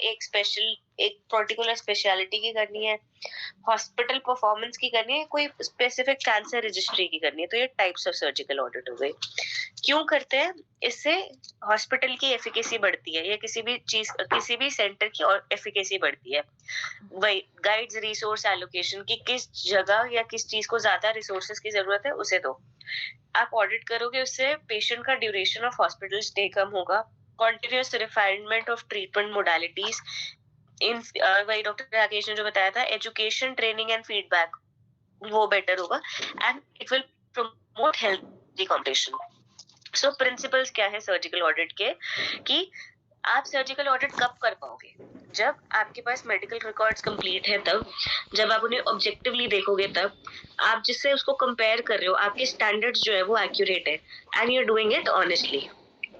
एक पर्टिकुलर स्पेशलिटी की करनी है, हॉस्पिटल परफॉर्मेंस की करनी है, कोई स्पेसिफिक कैंसर रजिस्ट्री की करनी है। तो ये टाइप्स ऑफ सर्जिकल ऑडिट हो गए। क्यों करते हैं? इससे हॉस्पिटल की एफिकेसी बढ़ती है या किसी भी सेंटर की और एफिकेसी बढ़ती है। वही गाइड्स रिसोर्स एलोकेशन की किस जगह या किस चीज को ज्यादा रिसोर्सेज की जरूरत है उसे दो। आप ऑडिट करोगे उससे पेशेंट का ड्यूरेशन ऑफ हॉस्पिटल स्टे कम होगा, continuous refinement of treatment modalities in वही डॉक्टर राकेश ने जो बताया था, एजुकेशन, ट्रेनिंग एंड फीडबैक वो बेटर होगा and it will promote healthy competition. So principles क्या है सर्जिकल ऑडिट के कि आप सर्जिकल ऑडिट कब कर पाओगे? जब आपके पास मेडिकल रिकॉर्ड्स कंप्लीट है, तब जब आप उन्हें ऑब्जेक्टिवली देखोगे, तब आप जिससे उसको कंपेयर कर रहे हो आपके स्टैंडर्ड्स जो है वो एक्यूरेट है and you are doing it honestly,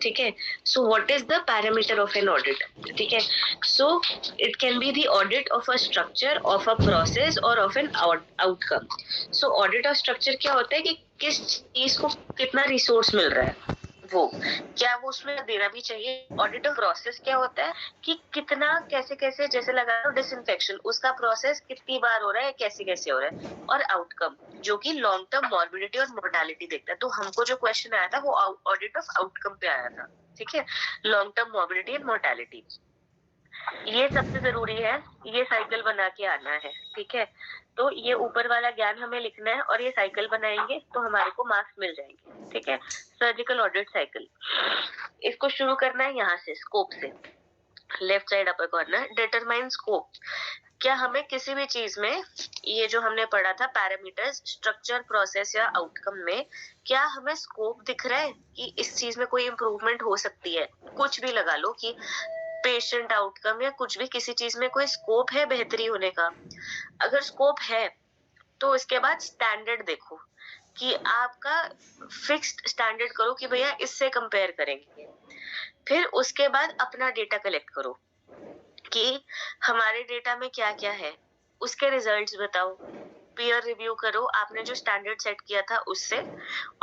ठीक है। So what is the parameter of an audit? ठीक है, so it can be the audit of a structure, of a process or of an outcome. So audit of structure क्या होता है कि किस चीज को कितना रिसोर्स मिल रहा है, वो क्या वो उसमें देना भी चाहिए। ऑडिट ऑफ प्रोसेस क्या होता है कि कितना कैसे कैसे, जैसे लगा लो डिसइंफेक्शन, उसका प्रोसेस कितनी बार हो रहा है, कैसे कैसे हो रहा है। और आउटकम जो कि लॉन्ग टर्म मॉर्बिडिटी और मोर्टालिटी देखता है। तो हमको जो क्वेश्चन आया था वो ऑडिट ऑफ आउटकम पे आया था, ठीक है, long term morbidity and mortality. ये सबसे जरूरी है, ये साइकिल बना के आना है, ठीक है। तो ये ऊपर वाला ज्ञान हमें लिखना है और ये साइकिल बनाएंगे तो हमारे को मार्क्स मिल जाएंगे, ठीक है। सर्जिकल ऑडिट साइकिल, इसको शुरू करना है यहाँ से, स्कोप से, left side upper corner, determine scope. क्या हमें किसी भी चीज में, ये जो हमने पढ़ा था पैरामीटर्स, स्ट्रक्चर, प्रोसेस या आउटकम में, क्या हमें स्कोप दिख रहा है कि इस चीज में कोई इंप्रूवमेंट हो सकती है? कुछ भी लगा लो कि पेशेंट आउटकम या कुछ भी, किसी चीज में कोई स्कोप है बेहतरी होने का। अगर स्कोप है तो इसके बाद स्टैंडर्ड देखो कि आपका फिक्स्ड स्टैंडर्ड करो कि भैया इससे कंपेयर करेंगे। फिर उसके बाद अपना डेटा कलेक्ट करो कि हमारे डेटा में क्या क्या है, उसके रिजल्ट्स बताओ, पीयर रिव्यू करो आपने जो स्टैंडर्ड सेट किया था उससे,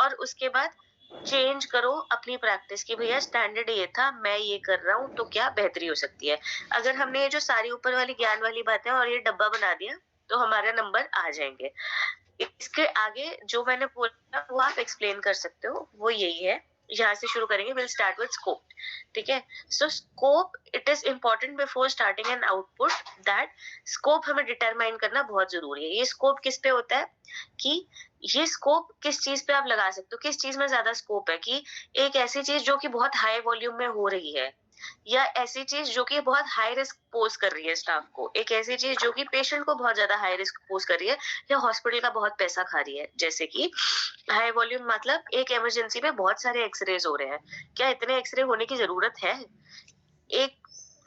और उसके बाद चेंज करो अपनी प्रैक्टिस की भैया स्टैंडर्ड ये था, मैं ये कर रहा हूँ तो क्या बेहतरी हो सकती है। अगर हमने ये जो सारी ऊपर वाली ज्ञान वाली बातें और ये डब्बा बना दिया तो हमारे नंबर आ जाएंगे। इसके आगे जो मैंने बोला वो आप एक्सप्लेन कर सकते हो, वो यही है यहाँ से शुरू करेंगे, विल स्टार्ट विद स्कोप, ठीक है। So scope, it is important before starting an output, that scope हमें डिटरमाइन करना बहुत जरूरी है। ये स्कोप किस पे होता है कि ये स्कोप किस चीज पे आप लगा सकते हो, किस चीज में ज्यादा स्कोप है, कि एक ऐसी चीज जो कि बहुत हाई वॉल्यूम में हो रही है, या ऐसी चीज जो कि बहुत हाई रिस्क पोज कर रही है स्टाफ को, एक ऐसी चीज जो कि पेशेंट को बहुत ज्यादा हाई रिस्क पोज कर रही है, या हॉस्पिटल का बहुत पैसा खा रही है। जैसे कि हाई वॉल्यूम मतलब एक इमरजेंसी में बहुत सारे एक्सरेज हो रहे हैं, क्या इतने एक्सरे होने की जरूरत है? एक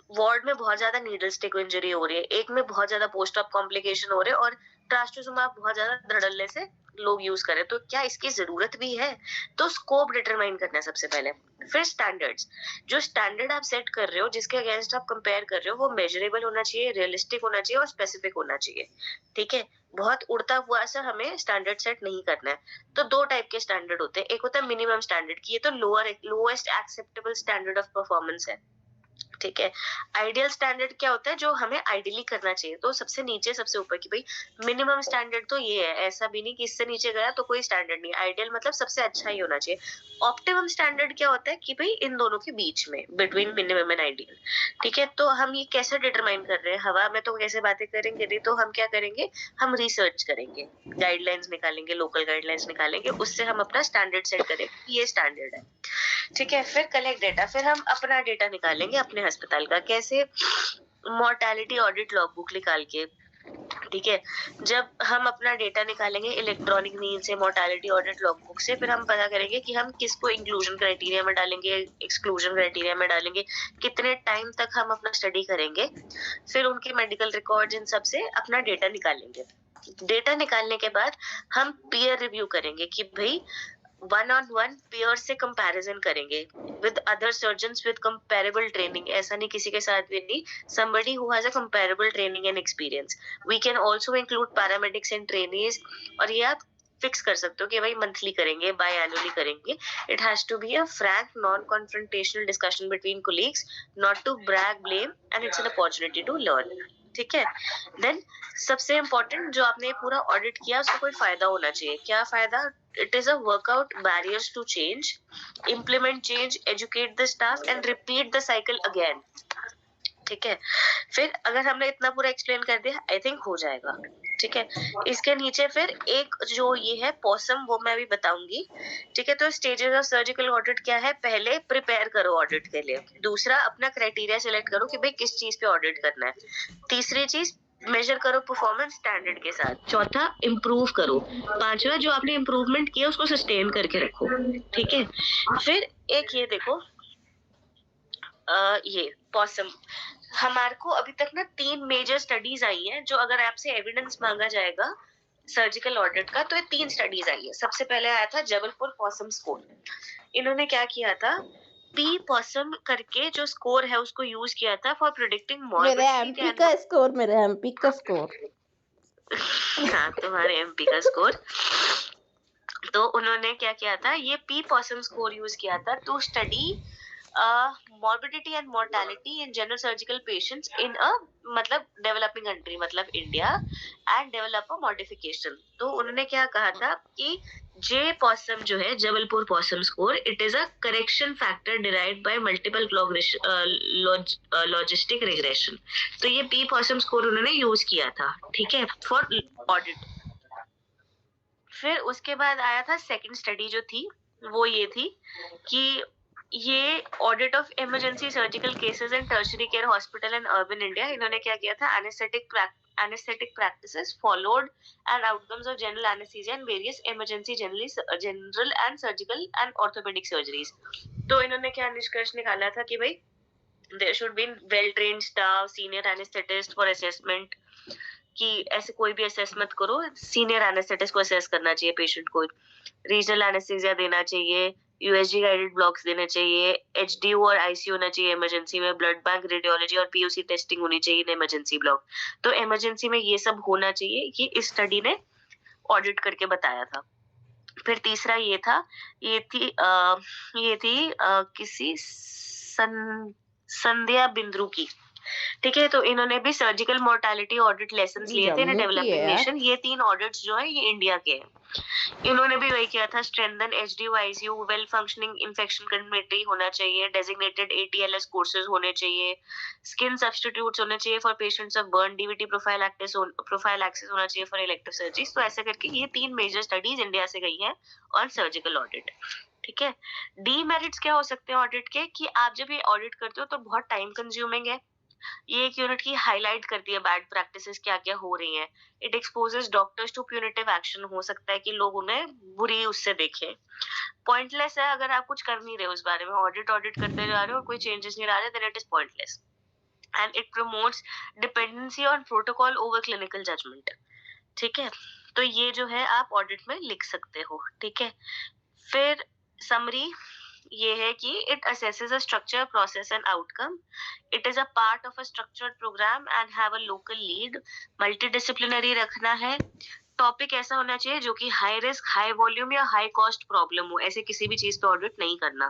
वार्ड में बहुत ज्यादा नीडल स्टिक इंजरी हो रही है, एक में बहुत ज्यादा पोस्ट ऑप कॉम्प्लिकेशन हो रहे हैं, और ट्रास्टोसोमा बहुत ज्यादा धड़ल्ले से लोग यूज करें, तो क्या इसकी जरूरत भी है? तो स्कोप डिटरमाइन करना है सबसे पहले। फिर स्टैंडर्ड्स, जो स्टैंडर्ड आप सेट कर रहे हो, जिसके अगेंस्ट आप कंपेयर कर रहे हो, वो मेजरेबल होना चाहिए, रियलिस्टिक होना चाहिए और स्पेसिफिक होना चाहिए, ठीक है। बहुत उड़ता हुआ सा हमें स्टैंडर्ड सेट नहीं करना है। तो दो टाइप के स्टैंडर्ड होते हैं, एक होता है मिनिमम स्टैंडर्ड की, ये तो lowest acceptable standard of performance है, ठीक है। आइडियल स्टैंडर्ड क्या होता है, जो हमें आइडियली करना चाहिए, तो सबसे नीचे सबसे ऊपर की भाई मिनिमम स्टैंडर्ड तो ये है, ऐसा भी नहीं कि इससे नीचे गया तो कोई स्टैंडर्ड नहीं। आइडियल मतलब सबसे अच्छा ही होना चाहिए। ऑप्टिमम स्टैंडर्ड क्या होता है कि भाई इन दोनों के बीच में, बिटवीन मिनिमम एंड आइडियल, ठीक है। तो हम ये कैसे डिटरमाइन कर रहे हैं, हवा में तो कैसे बातें करेंगे नहीं, तो हम क्या करेंगे, हम रिसर्च करेंगे, गाइडलाइंस निकालेंगे, लोकल गाइडलाइंस निकालेंगे, उससे हम अपना स्टैंडर्ड सेट करेंगे, ये स्टैंडर्ड है, ठीक है। फिर कलेक्ट डेटा, फिर हम अपना डेटा निकालेंगे अपने अस्पताल का, कैसे, मॉर्टेलिटी ऑडिट लॉगबुक निकाल के, ठीक है। जब हम अपना डेटा निकालेंगे इलेक्ट्रॉनिक मीन से, मॉर्टेलिटी ऑडिट लॉगबुक से, फिर हम पता करेंगे कि हम किसको इंक्लूजन क्राइटेरिया में डालेंगे, एक्सक्लूजन क्राइटेरिया में डालेंगे, कितने टाइम तक हम अपना स्टडी करेंगे, फिर उनके मेडिकल रिकॉर्ड्स इन सब से अपना डेटा निकालेंगे। डेटा निकालने के बाद हम पीयर रिव्यू करेंगे कि भाई वन ऑन वन पेयर से कंपैरिजन करेंगे with other surgeons with comparable training, ऐसा नहीं किसी के साथ भी नहीं, somebody who has a comparable training and experience. We can also include paramedics and trainees, और ये आप फिक्स कर सकते हो कि भाई मंथली करेंगे, बाय एनुअली करेंगे। It has to be a frank non confrontational discussion between colleagues, not to brag blame, and it's an opportunity to learn, ठीक है। देन सबसे इम्पोर्टेंट, जो आपने पूरा ऑडिट किया उसको कोई फायदा होना चाहिए। क्या फायदा? It is a workout barriers to change, implement change, educate the staff and repeat the cycle again, ठीक है। फिर अगर हमने इतना पूरा एक्सप्लेन कर दिया, आई थिंक हो जाएगा, ठीक है। इसके नीचे फिर एक जो ये है पॉसम, वो मैं भी बताऊंगी, ठीक है। तो स्टेजेस ऑफ सर्जिकल ऑडिट क्या है, पहले प्रिपेयर करो ऑडिट के लिए, दूसरा अपना क्राइटेरिया सिलेक्ट करो कि भाई किस चीज पे ऑडिट करना है, तीसरी चीज मेजर करो परफॉर्मेंस स्टैंडर्ड के साथ, चौथा इम्प्रूव करो, पांचवा जो आपने इम्प्रूवमेंट किया उसको सस्टेन करके रखो, ठीक है। फिर एक ये देखो, ये पॉसम, हमारे को अभी तक ना 3 मेजर स्टडीज आई हैं, जो अगर आपसे एविडेंस मांगा जाएगा सर्जिकल ऑडिट का, तो ये 3 स्टडीज आई है। सबसे पहले आया था जबलपुर पॉसम स्कोर। इन्होंने क्या किया था, पी पॉसम करके जो स्कोर है उसको यूज किया था फॉर प्रेडिक्टिंग मेरे एमपी का स्कोर, मेरे एमपी का स्कोर। हाँ, तुम्हारे एमपी का स्कोर। तो उन्होंने क्या किया था, ये पी पॉसम स्कोर यूज किया था to study morbidity and mortality in general surgical patients in a मतलब developing country, मतलब India, and develop a modification। तो उन्होंने क्या कहा था कि जे पॉसम जो है, Jabalpur POSSUM score, it is a correction factor derived bye multiple logistic regression. तो ये पी पॉसम स्कोर उन्होंने यूज किया था, ठीक है, फॉर ऑडिट। फिर उसके बाद आया था सेकंड स्टडी जो थी, वो ये थी कि ये audit of emergency surgical cases in tertiary care hospital in urban India. इन्होंने क्या किया था, anesthetic practices followed and outcomes of general anesthesia and various emergency general and surgical and orthopedic surgeries। तो इन्होंने क्या निष्कर्ष निकाला था कि भाई there should be well trained staff, senior anesthetist for assessment, कि ऐसे कोई भी असेस मत करो, सीनियर एनेस्थेटिस्ट को असेस करना चाहिए पेशेंट को, रीजनल एनेस्थीसिया देना चाहिए, यूएसजी गाइडेड ब्लॉक्स देने चाहिए, एचडीयू और आईसीयू होना चाहिए इमरजेंसी में, ब्लड बैंक, रेडियोलॉजी और पीयूसी टेस्टिंग होनी चाहिए इन इमरजेंसी ब्लॉक। तो इमरजेंसी में ये सब होना चाहिए, ये इस स्टडी ने ऑडिट करके बताया था। फिर तीसरा ये था, ये थी किसी संध्या बिंद्रू की, ठीक है, तो इन्होंने भी सर्जिकल मोर्टालिटी ऑडिट लेसन्स लिए थे इन जम्मू की है डेवलपिंग यार। नेशन। ये 3 ऑडिट्स जो है ये इंडिया के हैं। इन्होंने भी वही किया था, strengthen HDU ICU, well functioning infection committee होना चाहिए, डेजिग्नेटेड एटीएलएस कोर्सेज होने चाहिए, स्किन सब्स्टिट्यूट्स होने चाहिए for patients of burn, DVT prophylaxis होना चाहिए फॉर इलेक्टिव सर्जरीज। तो ऐसे करके ये 3 मेजर स्टडीज इंडिया से गई हैं ऑन सर्जिकल ऑडिट। ठीक है, डीमेरिट्स क्या हो सकते हैं ऑडिट के, कि आप जब ये ऑडिट करते हो तो बहुत टाइम कंज्यूमिंग है। ये एक यूनिट की हाईलाइट करती है बैड प्रैक्टिसेस क्या क्या हो रही हैं। It exposes doctors to punitive action, हो सकता है कि लोग उन्हें बुरी उससे देखें। पॉइंटलेस है अगर आप कुछ कर नहीं रहे हो उस बारे में, ऑडिट करते जा रहे हो और कोई चेंजेस नहीं ला रहे, then it is pointless. And it promotes dependency on protocol over clinical judgement. ठीक है, तो ये जो है आप ऑडिट में लिख सकते हो। ठीक है, फिर समरी ये है कि it assesses a structure, process and outcome. It is a part of a structured programme and have a local lead. Multidisciplinary रखना है। टॉपिक ऐसा होना चाहिए जो कि हाई रिस्क, हाई वॉल्यूम या हाई कॉस्ट प्रॉब्लम हो, ऐसे किसी भी चीज पे ऑडिट नहीं करना।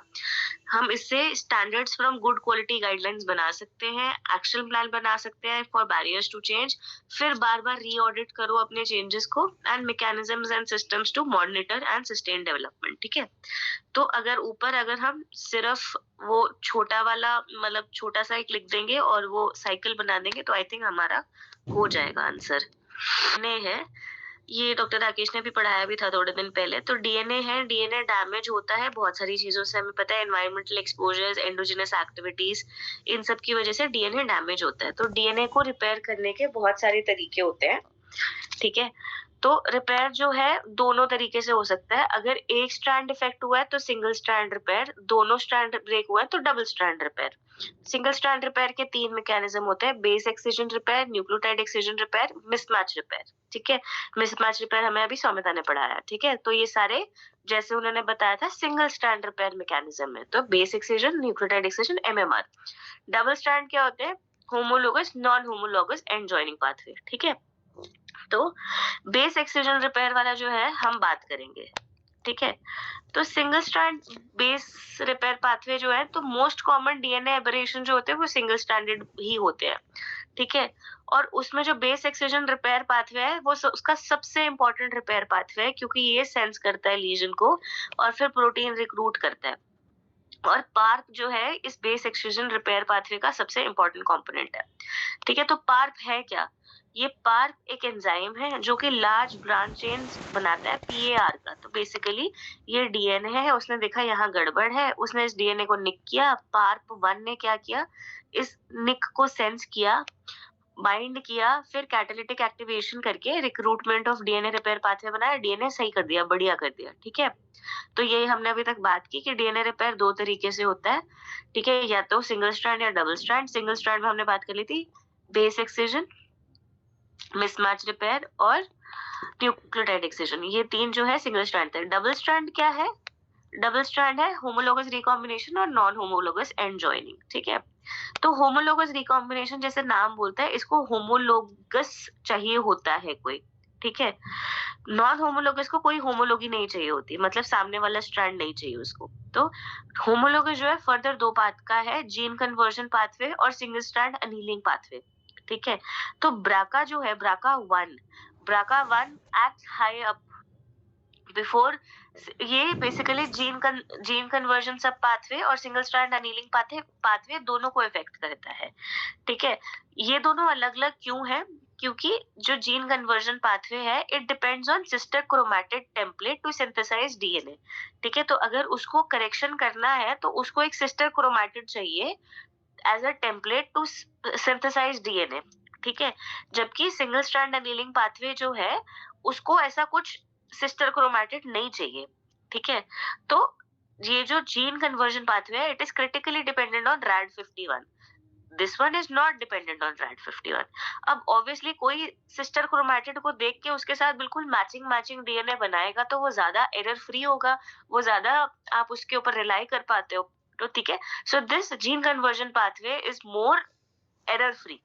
हम इससे standards from good quality guidelines बना सकते हैं, एक्शन प्लान बना सकते हैं फॉर बैरियर्स टू चेंज, फिर बार बार री ऑडिट करो अपने चेंजेस को, and mechanisms and systems to monitor and sustain development. ठीक है, तो अगर हम सिर्फ वो छोटा वाला मतलब छोटा सा एक लिख देंगे और वो साइकिल बना देंगे तो आई थिंक हमारा हो जाएगा आंसर। है ये डॉक्टर राकेश ने भी पढ़ाया भी था थोड़े दिन पहले। तो डीएनए है, डीएनए डैमेज होता है बहुत सारी चीजों से, हमें पता है, एनवायरमेंटल एक्सपोजर्स, एंडोजेनस एक्टिविटीज, इन सब की वजह से डीएनए डैमेज होता है। तो डीएनए को रिपेयर करने के बहुत सारे तरीके होते हैं। ठीक है, तो रिपेयर जो है दोनों तरीके से हो सकता है। अगर एक स्ट्रैंड इफेक्ट हुआ है तो सिंगल स्ट्रैंड रिपेयर, दोनों स्ट्रैंड ब्रेक हुआ है तो double strand repair. Single strand repair के 3 मैकेनिज्म होते हैं, base excision repair, nucleotide excision repair, mismatch repair. ठीक है, मिसमैच रिपेयर हमें अभी सौम्यता ने पढ़ाया। ठीक है, तो ये सारे जैसे उन्होंने बताया था सिंगल स्ट्रैंड रिपेयर मैकेनिज्म है। तो base excision, nucleotide excision, MMR. Double strand क्या होते हैं, homologous, non homologous end joining pathway. ठीक है, तो बेस एक्सिजन रिपेयर वाला जो है हम बात करेंगे। ठीक है, तो single strand base repair pathway जो है, तो मोस्ट कॉमन डीएनए एबरेशन जो होते हैं वो सिंगल स्ट्रैंडेड ही होते हैं। ठीक है, और उसमें जो बेस एक्सिजन रिपेयर पाथवे है वो उसका सबसे इंपॉर्टेंट रिपेयर पाथवे है, क्योंकि ये सेंस करता है लीजन को और फिर प्रोटीन रिक्रूट करता है। और पार्प जो है इस बेस एक्सिजन रिपेयर पाथवे का सबसे इंपॉर्टेंट कंपोनेंट है। ठीक है, तो पार्प है क्या, ये पार्प एक एंजाइम है जो कि लार्ज ब्रांच चेन बनाता है पीएआर का। तो बेसिकली ये डीएनए है, उसने देखा यहाँ गड़बड़ है, उसने इस डीएनए को निक किया। पार्प 1 ने क्या किया, इस निक को सेंस किया, बाइंड किया, फिर कैटालिटिक एक्टिवेशन करके recruitment of DNA repair pathway बनाया, डीएनए सही कर दिया, बढ़िया कर दिया। ठीक है, तो ये हमने अभी तक बात की कि डीएनए रिपेयर 2 तरीके से होता है। ठीक है, या तो सिंगल स्ट्रैंड या डबल स्ट्रैंड। सिंगल स्ट्रैंड में हमने बात कर ली थी बेस एक्सिजन, मिसमैच रिपेयर और न्यूक्लियोटाइड एक्सिजन, ये 3 जो है सिंगल स्ट्रैंड थे। डबल स्ट्रैंड क्या है, डबल स्ट्रैंड है होमोलोगस रिकॉम्बिनेशन और नॉन होमोलोगस एंड जॉइनिंग। ठीक है, तो होमोलोगस रिकॉम्बिनेशन जैसे नाम बोलता है, इसको होमोलोगस चाहिए होता है कोई। ठीक है, नॉन होमोलोगस को कोई होमोलोगी नहीं चाहिए होती, मतलब सामने वाला स्ट्रैंड नहीं चाहिए उसको। तो होमोलोगस जो है फर्दर 2 पाथ का है, जीन कन्वर्जन पाथवे और सिंगल स्ट्रैंड अनीलिंग पाथवे। ठीक है, तो ब्राका जो है, BRCA 1 act high up before, ये बेसिकली जीन कन्वर्जन सब पाथवे और सिंगल स्ट्रैंड अनीलिंग पाथवे दोनों को इफेक्ट करता है। ठीक है, ये दोनों अलग अलग क्यों है, क्योंकि जो जीन कन्वर्जन पाथवे है it depends on sister chromatid template to synthesise DNA. ठीक है, तो अगर उसको करेक्शन करना है तो उसको एक सिस्टर क्रोमैटिड चाहिए as a template to synthesise DNA. ठीक है, जबकि सिंगल स्ट्रैंड अनीलिंग पाथवे जो है उसको ऐसा कुछ सिस्टर क्रोमैटिड नहीं चाहिए। ठीक है, तो ये जो जीन कन्वर्जन पाथवे है it is critically dependent on RAD51, this one is not dependent on RAD51। अब ऑब्वियसली कोई सिस्टर क्रोमैटिड को देख के उसके साथ बिल्कुल मैचिंग डीएनए बनाएगा तो वो ज्यादा एरर फ्री होगा, वो ज्यादा आप उसके ऊपर रिलाई कर पाते हो। तो ठीक है, so this gene conversion pathway is more error free.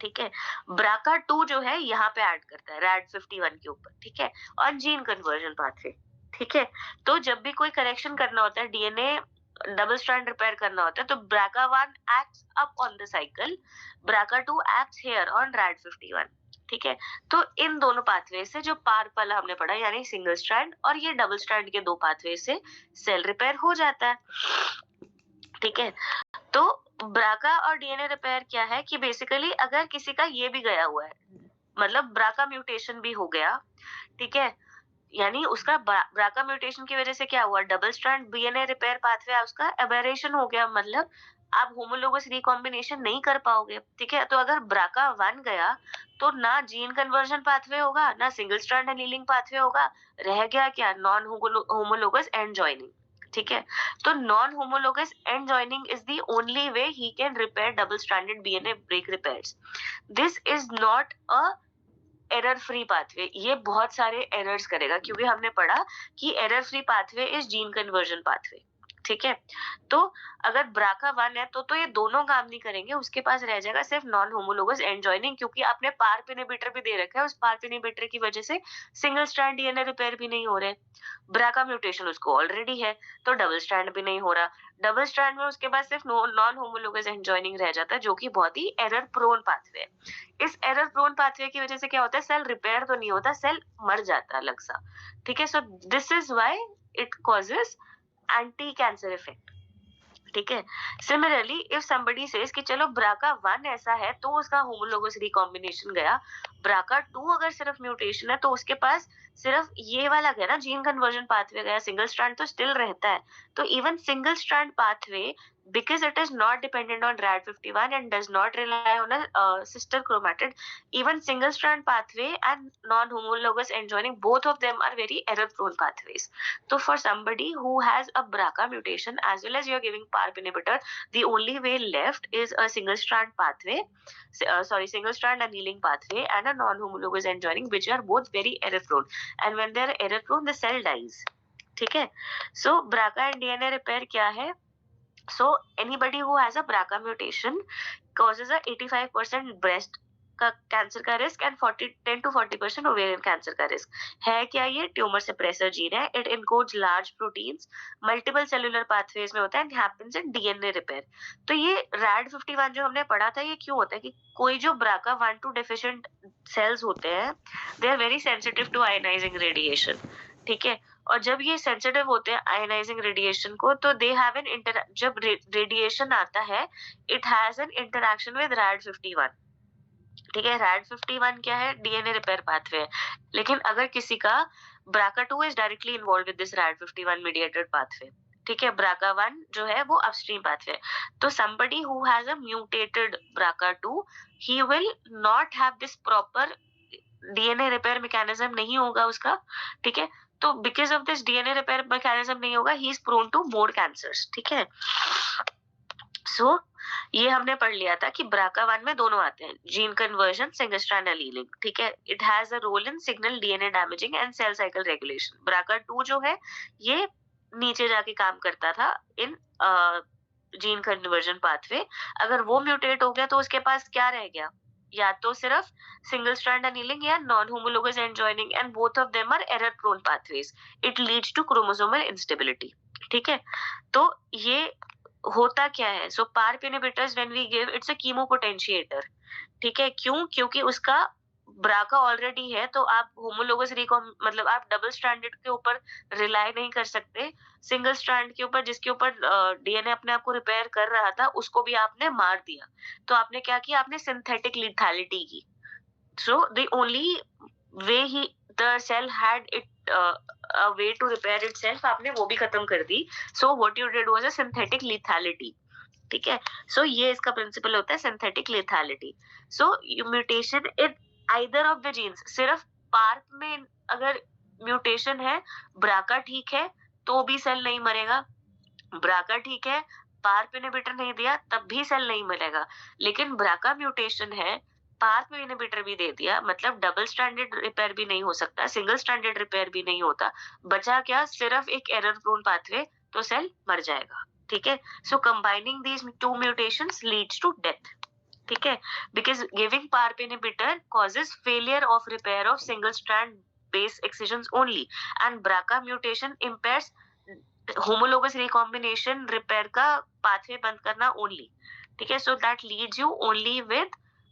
ठीक है, ब्राका 2 जो है यहाँ पे ऐड करता है RAD51 के ऊपर। ठीक है, और जीन कन्वर्जन पाथवे। ठीक है, तो जब भी कोई करेक्शन करना होता है डीएनए डबल स्ट्रैंड रिपेयर करना होता है तो BRCA1 acts up on the cycle, BRCA2 acts here on RAD51। ठीक है, तो इन दोनों पाथवे से जो पार वाला हमने पढ़ा यानी सिंगल स्ट्रैंड और ये डबल स्ट्रैंड के दो पाथवे से सेल रिपेयर हो जाता है। ठीक है, तो BRCA और DNA रिपेयर क्या है कि बेसिकली अगर किसी का ये भी गया हुआ है, मतलब BRCA म्यूटेशन भी हो गया, ठीक है, यानी उसका BRCA म्यूटेशन की वजह से क्या हुआ, double strand DNA repair pathway उसका एबेरेशन हो गया, मतलब आप होमोलोगस रिकॉम्बिनेशन नहीं कर पाओगे। ठीक है, तो अगर BRCA1 गया तो ना जीन कन्वर्जन पाथवे होगा, ना सिंगल स्ट्रैंड एनीलिंग पाथवे होगा, रह गया क्या, नॉन होमोलोगस एंड जॉइनिंग। ठीक है, तो non homologous end joining is the only way he can repair double stranded DNA break repairs. This is not a error free pathway, ये बहुत सारे एरर्स करेगा क्योंकि हमने पढ़ा कि error free pathway is gene conversion pathway. ठीक है, तो अगर BRCA1 है तो ये दोनों काम नहीं करेंगे, उसके पास रह जाएगा सिर्फ नॉन होमोलोगस एंड जॉइनिंग, क्योंकि आपने पार्प इनहिबिटर भी दे रखा है, उस पार्प इनहिबिटर की वजह से सिंगल स्ट्रैंड DNA रिपेयर भी नहीं हो रहे। BRCA म्यूटेशन उसको ऑलरेडी है तो डबल स्ट्रैंड भी नहीं हो रहा, डबल स्ट्रैंड में उसके बाद सिर्फ नॉन होमोलोगस एंड जॉइनिंग रह जाता है, जो कि बहुत ही एरर प्रोन पाथवे है। इस एरर प्रोन पाथवे की वजह से क्या होता है, सेल रिपेयर तो नहीं होता, सेल मर जाता है अलग सा। ठीक है, so this is why it causes anti cancer effect. ठीक है, सिमिलरली इफ समबडी सेज कि चलो BRCA1 ऐसा है तो उसका होमोलोगस रिकॉम्बिनेशन गया, BRCA2 अगर सिर्फ म्यूटेशन है तो उसके पास सिर्फ ये वाला गया ना, जीन कन्वर्जन पाथवे गया, सिंगल स्ट्रैंड तो स्टिल रहता है। तो even single strand pathway, because it is not dependent on RAD51 and does not rely on a sister chromatid, even single strand pathway and non-homologous end joining, both of them are very error prone pathways. So for somebody who has a BRCA mutation as well as you are giving PARP inhibitor, the only way left is a single strand pathway, single strand annealing pathway and a non-homologous end joining, which are both very error prone, and when they are error prone the cell dies. ठीक है, so BRCA and DNA repair क्या है? So anybody who has a BRCA mutation causes a 85% breast का कैंसर का risk and 10 to 40% ovarian cancer का रिस्क है। क्या ये ट्यूमर सप्रेसर जीन है, it encodes large proteins, multiple cellular pathways में होता है and happens in DNA repair. तो ये RAD51 जो हमने पढ़ा था, ये क्यों होता है कि कोई जो BRCA1-2 डेफिशिएंट सेल्स होते हैं, they are very sensitive to ionising radiation. ठीक है, और जब ये सेंसिटिव होते हैं आयनाइजिंग रेडिएशन को, तो दे हैव एन जब रेडिएशन आता है, it has an interaction with RAD51। ठीक है, RAD51 क्या है, DNA रिपेयर पाथवे है, लेकिन अगर किसी का BRCA2 is directly involve with this RAD51 mediated pathway. ठीक है, BRCA1 जो है वो अपस्ट्रीम पाथवे है, तो somebody who has a mutated BRCA2, he will not have this proper DNA repair mechanism नहीं होगा उसका। ठीक है, तो because of this DNA repair mechanism नहीं होगा, he is prone to more cancers. ठीक है, सो ये हमने पढ़ लिया था कि BRCA1 में दोनों आते हैं, gene conversion, single strand annealing. ठीक है, it has a role in signal DNA damaging and cell cycle regulation. BRCA2 जो है ये नीचे जाके काम करता था इन जीन कन्वर्जन पाथवे। अगर वो म्यूटेट हो गया तो उसके पास क्या रह गया, या तो सिर्फ सिंगल स्ट्रैंड एनीलिंग या non homologous end joining, and both of them are error prone pathways. It leads to chromosomal instability. ठीक है, तो ये होता क्या है, so PARP inhibitors when we give, it's a chemopotentiator. ठीक है, क्यों, क्योंकि उसका BRCA ऑलरेडी है, तो आप होमोलोगस मतलब आप डबल स्ट्रैंडेड के ऊपर रिलाई नहीं कर सकते, सिंगल स्ट्रैंड के ऊपर जिसके ऊपर DNA अपने आप को रिपेयर कर रहा था उसको भी आपने मार दिया। तो आपने क्या किया, आपने सिंथेटिक लिथैलिटी की। So the only way he the cell had it a way to repair itself, आपने वो भी खत्म कर दी। So what you did was a synthetic lethality। ठीक है, so ये इसका प्रिंसिपल होता है synthetic lethality। So mutation in either of the genes, सिर्फ पार्प में अगर म्यूटेशन है, BRCA ठीक है तो भी सेल नहीं मरेगा, BRCA ठीक है, पार्प इनहिबिटर नहीं दिया तब भी सेल नहीं मरेगा। लेकिन BRCA म्यूटेशन है, पार्प इनहिबिटर भी दे दिया, मतलब डबल स्ट्रैंडेड रिपेयर भी नहीं हो सकता, सिंगल स्ट्रैंडेड रिपेयर भी नहीं होता, बचा क्या, सिर्फ एक एरर प्रोन पाथवे, तो सेल मर जाएगा। ठीक है, so combining these two mutations leads to death. ठीक है, because giving PARP inhibitor causes failure of repair of single strand base excisions only, and BRCA mutation impairs homologous recombination repair का पाथवे बंद करना ओनली, ठीक है. So that leads you only with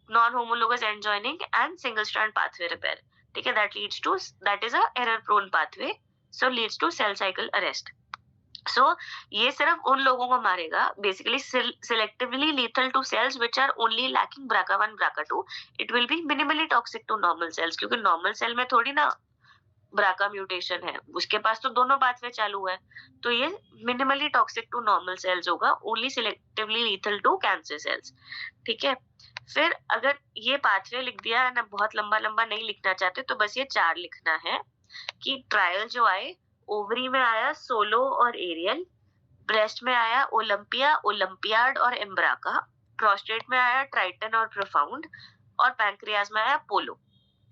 non homologous end joining and single strand pathway repair, ठीक है. That is a error prone pathway, so leads to cell cycle arrest. So ये सिर्फ उन लोगों को मारेगा basically selectively lethal to cells which are only lacking BRCA1 BRCA2. it will be minimally toxic to normal cells, क्योंकि नॉर्मल सेल में थोड़ी ना ब्राका म्यूटेशन है, उसके पास तो दोनों पाथवे चालू है. तो ये minimally toxic to normal cells होगा, only selectively lethal to cancer cells, ठीक है. फिर अगर ये पाथवे लिख दिया ना, बहुत लंबा लंबा नहीं लिखना चाहते तो बस ये 4 लिखना है कि ट्रायल जो आए, ओवरी में आया सोलो और एरियल, ब्रेस्ट में आया ओलंपिया, ओलंपियाड और एम्ब्राका, प्रोस्टेट में आया ट्राइटन और प्रोफाउंड, और पैंक्रियाज में आया पोलो,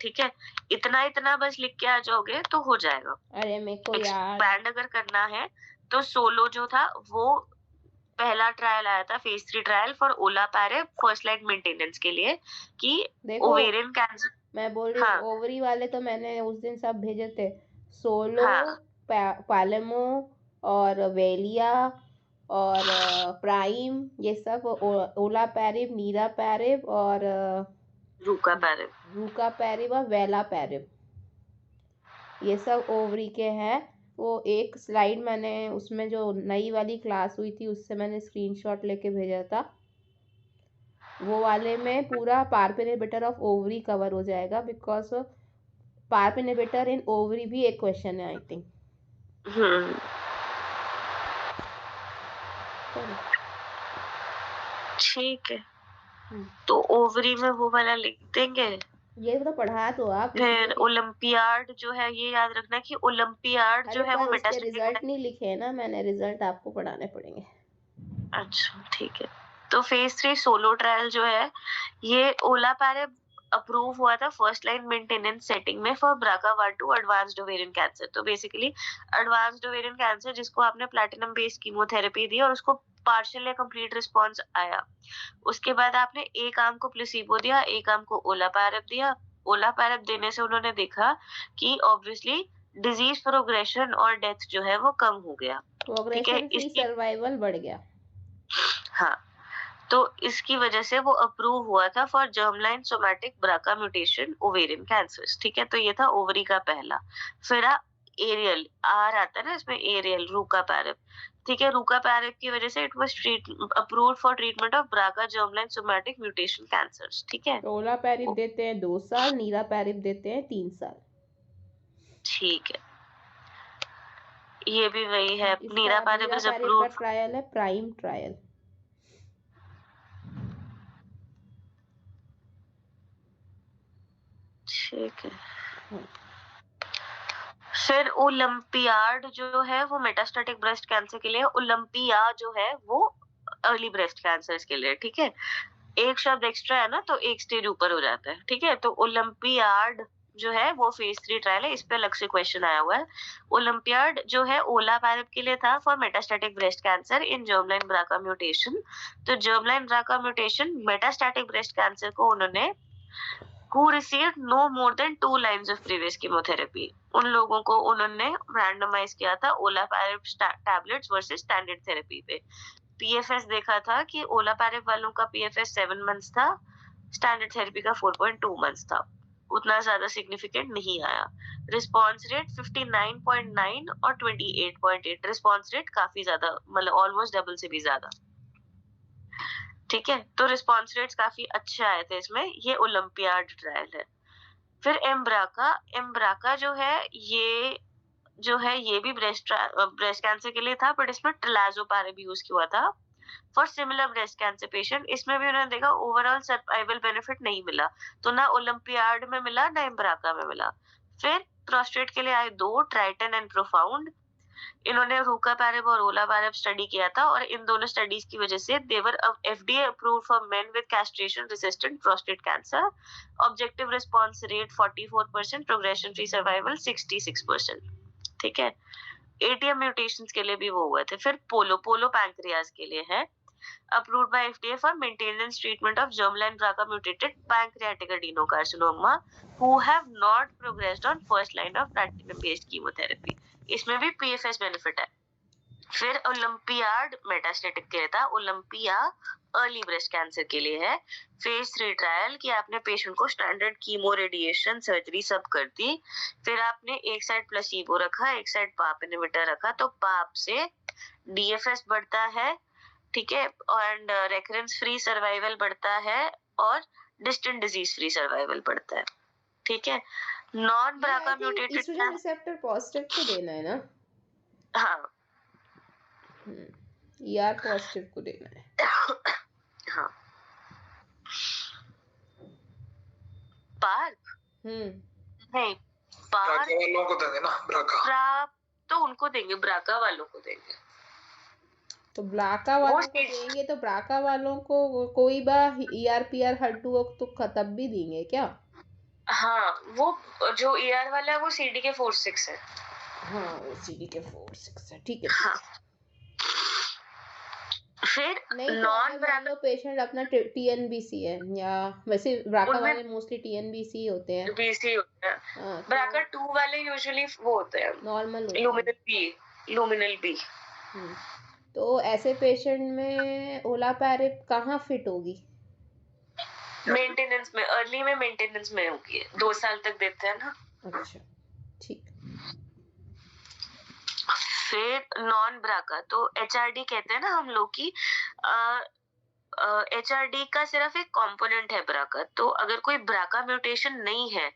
ठीक है. इतना इतना बस लिख के आ जाओगे तो हो जाएगा. अरे मेरे को यार एक्सपैंड अगर करना है तो सोलो जो था वो पहला ट्रायल आया था, phase 3 trial for olaparib first line maintenance के लिए कि देखो ओवेरियन कैंसर. मैं बोल रही हूँ हाँ. ओवरी वाले तो मैंने उस दिन सब भेजे थे, सोलो हाँ. पालेमो और वेलिया और प्राइम, ये सब ओला पैरिब, नीरा पैरिब और रूका पैरेब, रूका पैरिब और वेला पैरिब, ये सब ओवरी के हैं. वो एक स्लाइड मैंने उसमें जो नई वाली क्लास हुई थी उससे मैंने स्क्रीनशॉट लेके भेजा था, वो वाले में पूरा PARP inhibitor of ovary cover हो जाएगा, because PARP inhibitor in ovary भी एक क्वेश्चन है आई थिंक. ठीक है. हम्म. तो ओवरी में वो वाला लिख देंगे. ये तो पढ़ा तो आप. फिर ओलंपियाड जो है, ये याद रखना कि ओलंपियाड जो है वो इसके मेटास्टेटिक. रिजल्ट नहीं लिखे ना मैंने, रिजल्ट आपको पढ़ाने पड़ेंगे. अच्छा ठीक है. तो फेज 3 सोलो ट्रायल जो है, ये ओलापैरेब अप्रूव हुआ था फर्स्ट लाइन मेंटेनेंस सेटिंग में for BRCA1-2 advanced ovarian cancer. तो बेसिकली एडवांस्ड ओवेरियन कैंसर जिसको आपने प्लैटिनम बेस्ड कीमोथेरेपी दी और उसको पार्शियल या कंप्लीट रिस्पांस आया, उसके बाद आपने एक आर्म को प्लेसिबो दिया, एक आर्म को ओलापैरेब दिया. ओलापैरेब देने से उन्होंने देखा कि ऑब्वियसली डिजीज प्रोग्रेशन और डेथ जो है वो कम हो गया. प्रोग्रेशन फ्री सर्वाइवल बढ़ गया. हाँ, तो इसकी वजह से वो अप्रूव हुआ था for germline somatic BRCA mutation ovarian cancers, ठीक है. तो ये था ओवरी का पहला. फिर एरियल आर आता है ना इसमें, एरियल रूका पैरेब, ठीक है. रूका पैरेब की वजह से it was approved for treatment of BRCA germline somatic mutation cancers, ठीक है. ओला पैरिब देते हैं 2 साल, नीरा पैरिब देते हैं 3 साल. ठीक है, ये भी वही है. नीरा पैरेब इज अप्रूव्ड. ट्रायल है प्राइम ट्रायल. ठीक है. फिर ओलंपियाड जो है वो मेटास्टेटिक ब्रेस्ट कैंसर के लिए, ओलंपिया जो है वो अर्ली ब्रेस्ट कैंसर के लिए, ठीक है. एक शब्द एक्स्ट्रा है ना तो एक स्टेज ऊपर हो जाता है, ठीक है. तो ओलंपियाड जो है वो फेज 3 ट्रायल है, इस पे अलग से क्वेश्चन आया हुआ है. ओलंपियाड जो है ओलापैरेब के लिए था for metastatic breast cancer in germline BRCA mutation. तो germline BRCA mutation metastatic breast cancer को उन्होंने who received no more than 2 lines of previous chemotherapy, उन लोगों को उन्होंने रैंडमाइज किया था ओलापैरेब टैबलेट्स वर्सेस स्टैंडर्ड थेरेपी पे. पीएफएस देखा था कि ओलापैरेब वालों का पीएफएस 7 मंथ्स था, स्टैंडर्ड थेरेपी का 4.2 मंथ्स था. उतना ज्यादा सिग्निफिकेंट नहीं आया. रिस्पांस रेट 59.9 और 28.8. रिस्पांस रेट काफी ज्यादा, मतलब ऑलमोस्ट डबल से भी ज्यादा, ठीक है. तो रिस्पांस रेट्स काफी अच्छे आए थे इसमें. ये ओलंपियाड ट्रायल है. फिर एम्ब्राका जो है ये भी ब्रेस्ट कैंसर के लिए था, बट इसमें ट्रालाजोपैरेब यूज किया था for similar breast cancer patient. इसमें भी उन्होंने देखा ओवरऑल सर्वाइवल बेनिफिट नहीं मिला, तो ना ओलंपियाड में मिला ना एम्ब्राका में मिला. फिर प्रोस्टेट के लिए आए 2, ट्राइटन एंड प्रोफाउंड. इन्होंने रूकापैरेब और ओलापैरेब स्टडी किया था और इन दोनों स्टडीज की वजह से दे वर FDA approved for main with castration resistant prostate cancer. Objective response rate 44%, progression free survival 66%, ठीक है. ATM म्यूटेशंस के लिए भी वो हुए थे. फिर पोलो पैंक्रियाज के लिए है, approved by FDA for maintenance treatment of germline BRCA mutated pancreatic adenocarcinoma who have not progressed on first line of platinum based chemotherapy. इसमें भी PFS बेनिफिट है. फिर ओलंपियाड मेटास्टेटिक के लिए था, ओलंपिया अर्ली ब्रेस्ट कैंसर के लिए है। फेज 3 ट्रायल कि आपने पेशेंट को स्टैंडर्ड कीमो, रेडिएशन, सर्जरी सब कर दी, फिर आपने एक साइड प्लेसिबो रखा, एक साइड पाप इनहिबिटर रखा, तो पाप से डीएफएस बढ़ता है, ठीक है, एंड रेकरेंस फ्री सर्वाइवल बढ़ता है और डिस्टेंट डिजीज फ्री सर्वाइवल बढ़ता है, ठीक है। Non BRCA mutated oestrogen receptor positive को देना है ना? हाँ ER पॉजिटिव को देना है। हाँ पार्क नहीं, पार्क ब्राका वालों को देंगे ना, ब्राका तो उनको देंगे, ब्राका वालों को देंगे। तो ब्राका वालों को देंगे, तो ब्राका वालों को कोई बा ER/PR HER2 तो तब भी देंगे क्या? हाँ वो जो ER वाला है वो CDK4/6 है। हाँ वो CDK4/6 है, ठीक है। हाँ फिर नहीं तो नॉन अगर मान लो पेशेंट अपना TNBC है, या वैसे ब्राका वाले मोस्टली TNBC होते हैं, BC होते हैं, हाँ, ब्राका 2 वाले यूजुअली वो होते हैं नॉर्मल लुमिनल बी। तो ऐसे पेशेंट में ओलापैरिप कहाँ फिट होगी? मेंटेनेंस में, अर्ली में मेंटेनेंस में होगी, 2 साल तक देते हैं ना। अच्छा ठीक। फिर नॉन ब्राका तो HRD कहते हैं ना हम लोग की, HRD का सिर्फ एक कंपोनेंट है ब्राका। तो अगर कोई ब्राका म्यूटेशन नहीं है,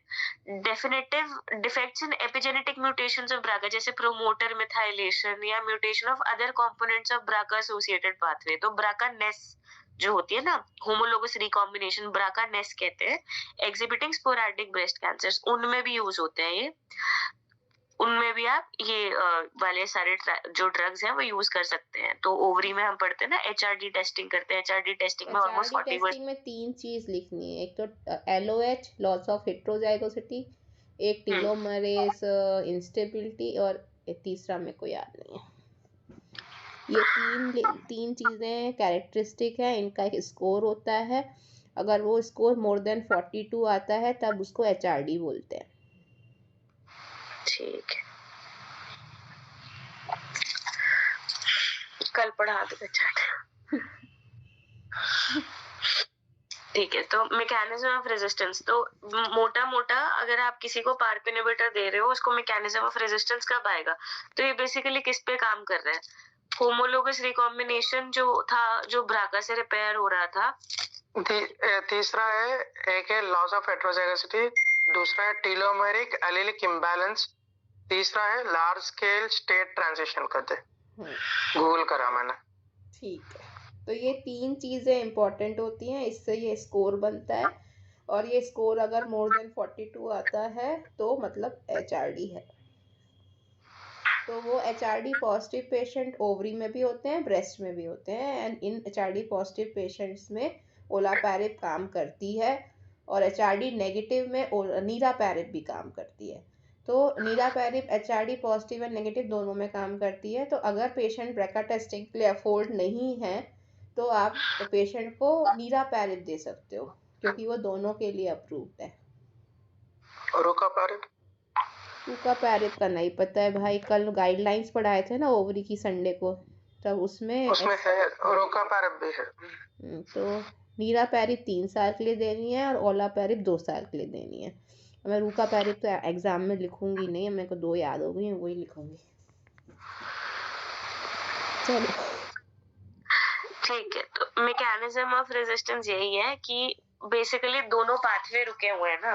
definitive defects in epigenetic mutations of BRCA जैसे प्रोमोटर मिथाइलेशन या mutation of other components of BRCA associated pathway, तो ब्राका नेस जो होती है ना, होमोलोगस रिकॉम्बिनेशन, ब्राका नेस कहते हैं, एग्जिबिटिंग स्पोरैडिक ब्रेस्ट कैंसर्स, उनमें भी यूज होते हैं ये। उनमें भी आप ये वाले सारे जो ड्रग्स हैं वो यूज कर सकते हैं। तो ओवरी में हम पढ़ते हैं ना HRD टेस्टिंग करते हैं, HRD टेस्टिंग में ऑलमोस्ट 40% टेस्टिंग में 3 चीज लिखनी है, एक तो LOH लॉस ऑफ हेटेरोजाइगोसिटी, एक टेलोमरेज इंस्टेबिलिटी, और तीसरा मेरे को याद नहीं है। ये तीन चीजें कैरेक्टरिस्टिक है, इनका एक स्कोर होता है। अगर वो स्कोर मोर देन 42 आता है तब उसको HRD बोलते हैं। ठीक है, कल पढ़ा दो बेटा। ठीक है, तो मैकेनिज्म ऑफ रेजिस्टेंस, तो मोटा मोटा अगर आप किसी को पार्प इनहिबिटर दे रहे हो, उसको मैकेनिज्म ऑफ रेजिस्टेंस कब आएगा? तो ये बेसिकली किस पे काम कर रहा है? होमोलोगस रिकॉम्बिनेशन जो था, जो ब्राका से रिपेयर हो रहा था। तीसरा है, एक है लॉस ऑफ हेटेरोजाइगोसिटी, दूसरा है टेलोमेरिक एलिलिक इम्बैलेंस, तीसरा है लार्ज स्केल स्टेट ट्रांजिशन करते। गूगल करा मैंने। ठीक है, तो ये 3 चीजें इंपॉर्टेंट होती हैं, इससे ये स्कोर बनता है, और ये स्कोर अगर मोर देन 42 आता है तो मतलब HRD है। तो वो HRD पॉजिटिव पेशेंट ओवरी में भी होते हैं, ब्रेस्ट में भी होते हैं, and in HRD positive patients में ओलापैरिप काम करती है, और HRD नेगेटिव में नीरापैरिप भी काम करती है। तो नीरापैरिप HRD पॉजिटिव और नेगेटिव दोनों में काम करती है। तो अगर पेशेंट ब्रेका टेस्टिंग के लिए अफोर्ड नहीं है तो आप पेशेंट को नीरापैरिप दे सकते हो, क्योंकि वो दोनों के लिए अप्रूव्ड है। रूकापैरिप का नहीं पता है भाई, कल गाइडलाइंस पढ़ाए थे ना ओवरी की संडे को, तब उसमें है रूकापैरिप भी है। तो नीरापैरिप 3 साल के लिए देनी है और ओलापैरिप 2 साल के लिए देनी है। मैं रूकापैरिप तो एग्जाम में लिखूंगी नहीं, मेरे को 2 याद हो गई, वही लिखूंगी। चलो ठीक है, तो मैकेनिज्म ऑफ रेजिस्टेंस यही है कि बेसिकली दोनों पाथवे रुके हुए हैं ना,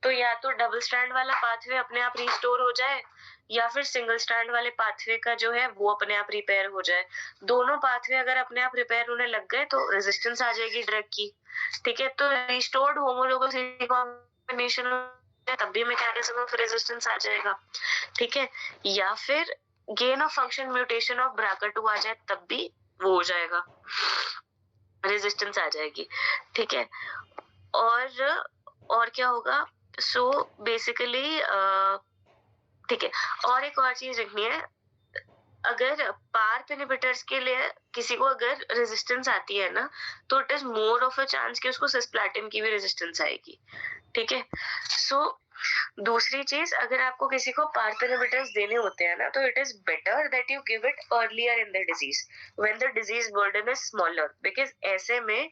तो या तो डबल स्ट्रैंड वाला पाथवे अपने आप रिस्टोर हो जाए, या फिर सिंगल स्ट्रैंड वाले पाथवे का जो है वो अपने आप रिपेयर हो जाए। दोनों पाथवे अगर अपने आप रिपेयर होने लग गए तो रेजिस्टेंस आ जाएगी ड्रग की, ठीक है। तो रिस्टोर्ड होमोलोगस रिकॉम्बिनेशन तब भी मैकेनिज्म ऑफ रेजिस्टेंस आ जाएगा, ठीक है। या फिर gain of function mutation of BRCA2 आ जाए तब भी वो हो जाएगा, रेजिस्टेंस आ जाएगी, ठीक है। और क्या होगा? सो बेसिकली ठीक है, और एक और चीज लिखनी है, अगर पार्प इनहिबिटर्स के लिए किसी को अगर रेजिस्टेंस आती है ना, तो it is more of a chance कि उसको सिस्प्लैटिन की भी रेजिस्टेंस आएगी, ठीक है। सो दूसरी चीज, अगर आपको किसी को पार्प इनहिबिटर्स देने होते हैं ना, तो it is better that you give it earlier in the disease when the disease burden is smaller, because ऐसे में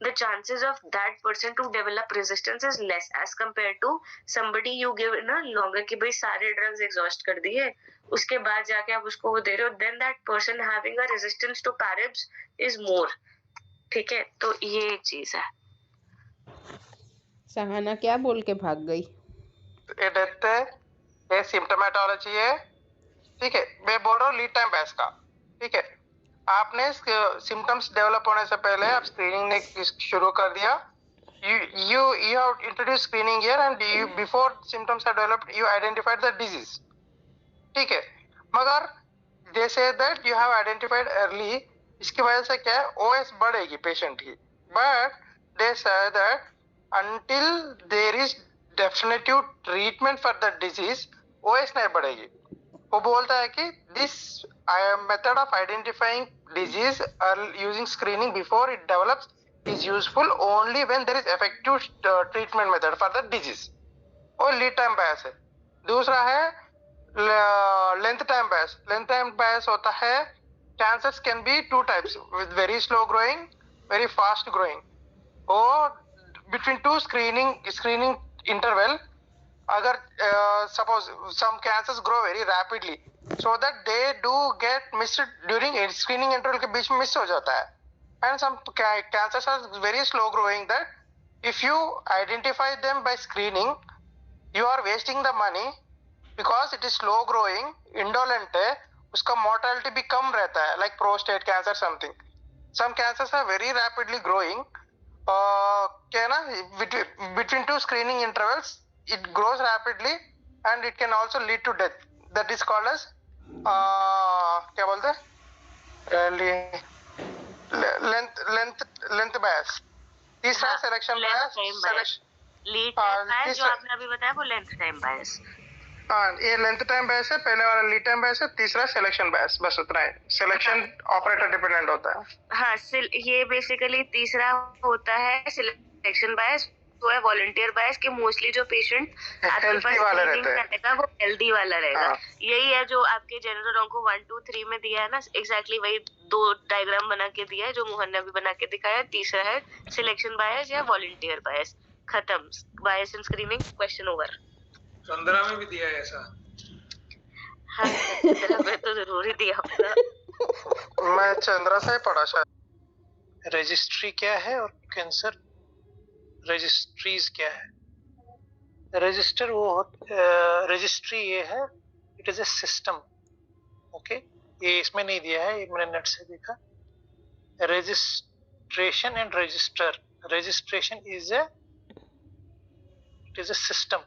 the chances of that person to develop resistance is less as compare to somebody you give ना लॉन्गर, कि भाई सारे ड्रग्स एग्जॉस्ट कर दिए उसके बाद जाके आप उसको वो दे रहे हो, then that person having a resistance to PARPis is more. ठीक है, तो ये एक चीज है। सहाना क्या बोल के भाग गई? ये डेथ है, ये सिम्टोमेटोलॉजी है, ठीक है। मैं बोल रहा हूँ लीड टाइम बैच का, ठीक है। आपने सिम्टम्स डेवलप होने से पहले आप स्क्रीनिंग ने शुरू कर दिया, you have introduced screening here and you before symptoms are developed you identified the disease, ठीक है। मगर they say that you have identified early, इसकी वजह से क्या है, OS बढ़ेगी पेशेंट की, but they say that until there is definitive treatment for the disease OS नहीं बढ़ेगी। वो बोलता है कि this method of identifying disease using screening before it develops is useful only when there is effective treatment method for the disease। और लीड टाइम बायस है। दूसरा है लेंथ टाइम बायस। लेंथ टाइम बायस होता है cancers can be two types, with very slow growing, very fast growing, or between two screening interval, अगर suppose some cancers grow very rapidly so that they do get missed during screening interval के बीच में miss हो जाता है, and some cancers are very slow growing that if you identify them by screening you are wasting the money because it is slow growing, indolent है, उसका mortality भी कम रहता है, like prostate cancer something. Some cancers are very rapidly growing, क्या ना, between two screening intervals it grows rapidly and it can also lead to death. That is called as क्या बोलते हैं, लेंथ बायस। तीसरा सिलेक्शन बायस। लीड टाइम बायस जो आपने अभी बताया वो लेंथ टाइम बायस। हाँ, ये लेंथ टाइम बायस है, पहले वाला लीड टाइम बायस है, तीसरा सिलेक्शन बायस, बस उतना है। सिलेक्शन ऑपरेटर डिपेंडेंट होता है। हाँ, ये बेसिकली तीसरा होता है सिलेक्शन बायस, वो है वॉलंटियर बायस, कि मोस्टली जो पेशेंट हेल्दी वाला रहता है वो हेल्दी वाला रहेगा। हाँ। यही है जो आपके जनरल ऑन्को 1 2 3 में दिया है ना, एग्जैक्टली वही दो डायग्राम बना के दिया है जो मोहन ने भी बना के दिखाया। तीसरा है सिलेक्शन बायस या वॉलंटियर बायस। खत्म, बायस इन स्क्रीनिंग, क्वेश्चन ओवर। चंद्रा में भी दिया है ऐसा? हाँ, चंद्रा में तो जरूर ही दिया होगा। मैं चंद्रा से पढ़ा शायद। रजिस्ट्री क्या है और कैंसर रजिस्ट्रीज क्या है? रजिस्टर रजिस्ट्री ये है, it is a system, okay. ये इसमें नहीं दिया है, ये मैंने नेट से देखा। Registration and register, registration is a system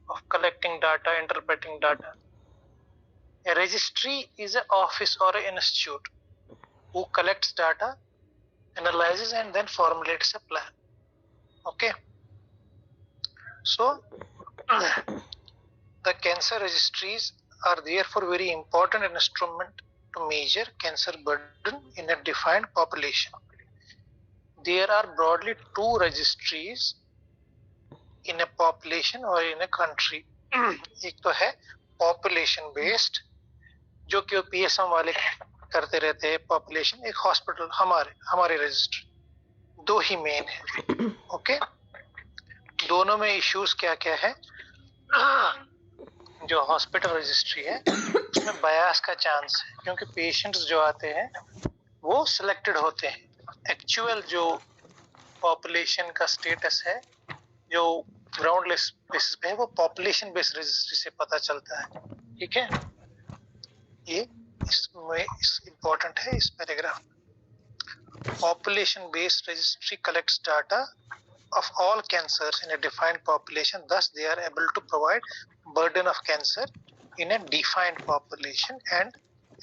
of collecting data, interpreting data. A registry is an office or an institute who collects data, analyzes and then formulates a plan. Okay, so the cancer registries are therefore very important instrument to measure cancer burden in a defined population. There are broadly two registries in a population or in a country. एक तो है population based, जो कि PSM वाले करते रहते हैं population, एक हॉस्पिटल हमारे रजिस्ट्री, दो ही मेन है, ओके। दोनों में इश्यूज क्या क्या है? जो हॉस्पिटल रजिस्ट्री है उसमें बायस का चांस है, क्योंकि पेशेंट्स जो आते हैं वो सिलेक्टेड होते हैं। एक्चुअल जो पॉपुलेशन का स्टेटस है जो ग्राउंड बेसिस पे है वो पॉपुलेशन बेस्ड रजिस्ट्री से पता चलता है, ठीक है। ये इसमें इम्पोर्टेंट है इस paragraph. Population based registry collects data of all cancers in a defined population, thus they are able to provide burden of cancer in a defined population, and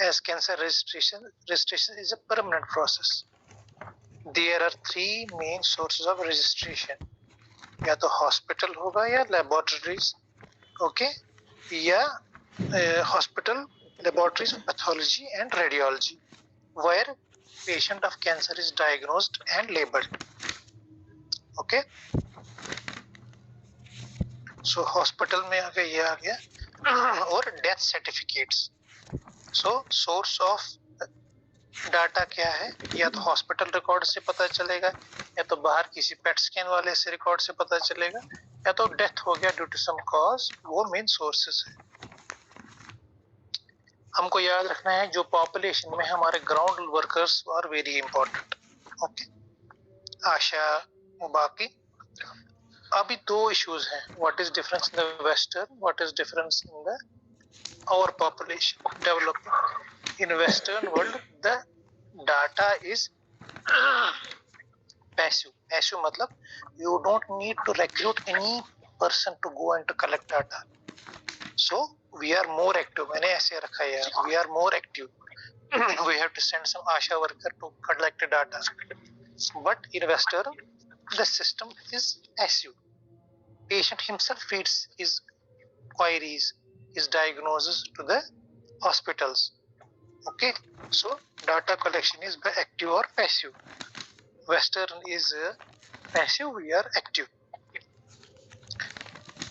as cancer registration is a permanent process. There are three main sources of registration, या तो हॉस्पिटल होगा या लेबोरेटरीज, ओके, या hospital, laboratories, pathology and radiology, where patient of cancer is diagnosed and labeled, okay. So hospital में आगे ये आ गया और death certificates. So source of data क्या है, या तो हॉस्पिटल रिकॉर्ड से पता चलेगा, या तो बाहर किसी पेट स्कैन वाले से रिकॉर्ड से पता चलेगा, या तो डेथ हो गया ड्यू टू सम कॉज, वो मेन सोर्सेस है। हमको याद रखना है जो पॉपुलेशन में हमारे ground workers are very important. Okay, ASHA वो बाकी। अभी दो इश्यूज हैं, what is difference in the western, what is difference in the our population development. In western world the data is passive. Passive मतलब you don't need to recruit any person to go and to collect data. So we are more active. मैंने ऐसे रखा है, we are more active. We have to send some ASHA worker to collect the data. But in Western, the system is passive. Patient himself feeds his queries, his diagnosis to the hospitals. Okay, so data collection is by active or passive. Western is passive, we are active.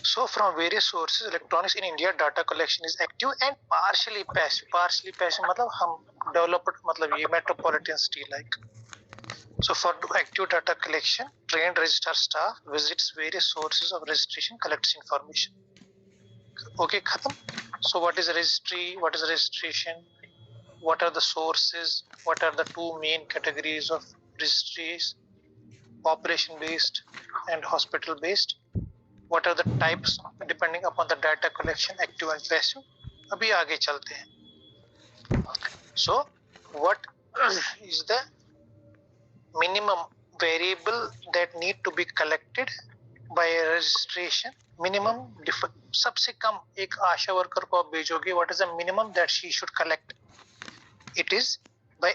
So from various sources, electronics in India data collection is active and partially passive. Partially passive मतलब हम developed मतलब ये metropolitan city like. So for active data collection, trained registrar staff visits various sources of registration, collects information. Okay, khatam. So what is registry? What is registration? What are the sources? What are the two main categories of registries? Population based and hospital based. What are the types depending upon the data collection, active and passive? अभी आगे चलते हैं. So what is the minimum variable that need to be collected by registration? Minimum सबसे कम एक आशा वर्कर को आप भेजोगे, what is the minimum that she should collect? It is by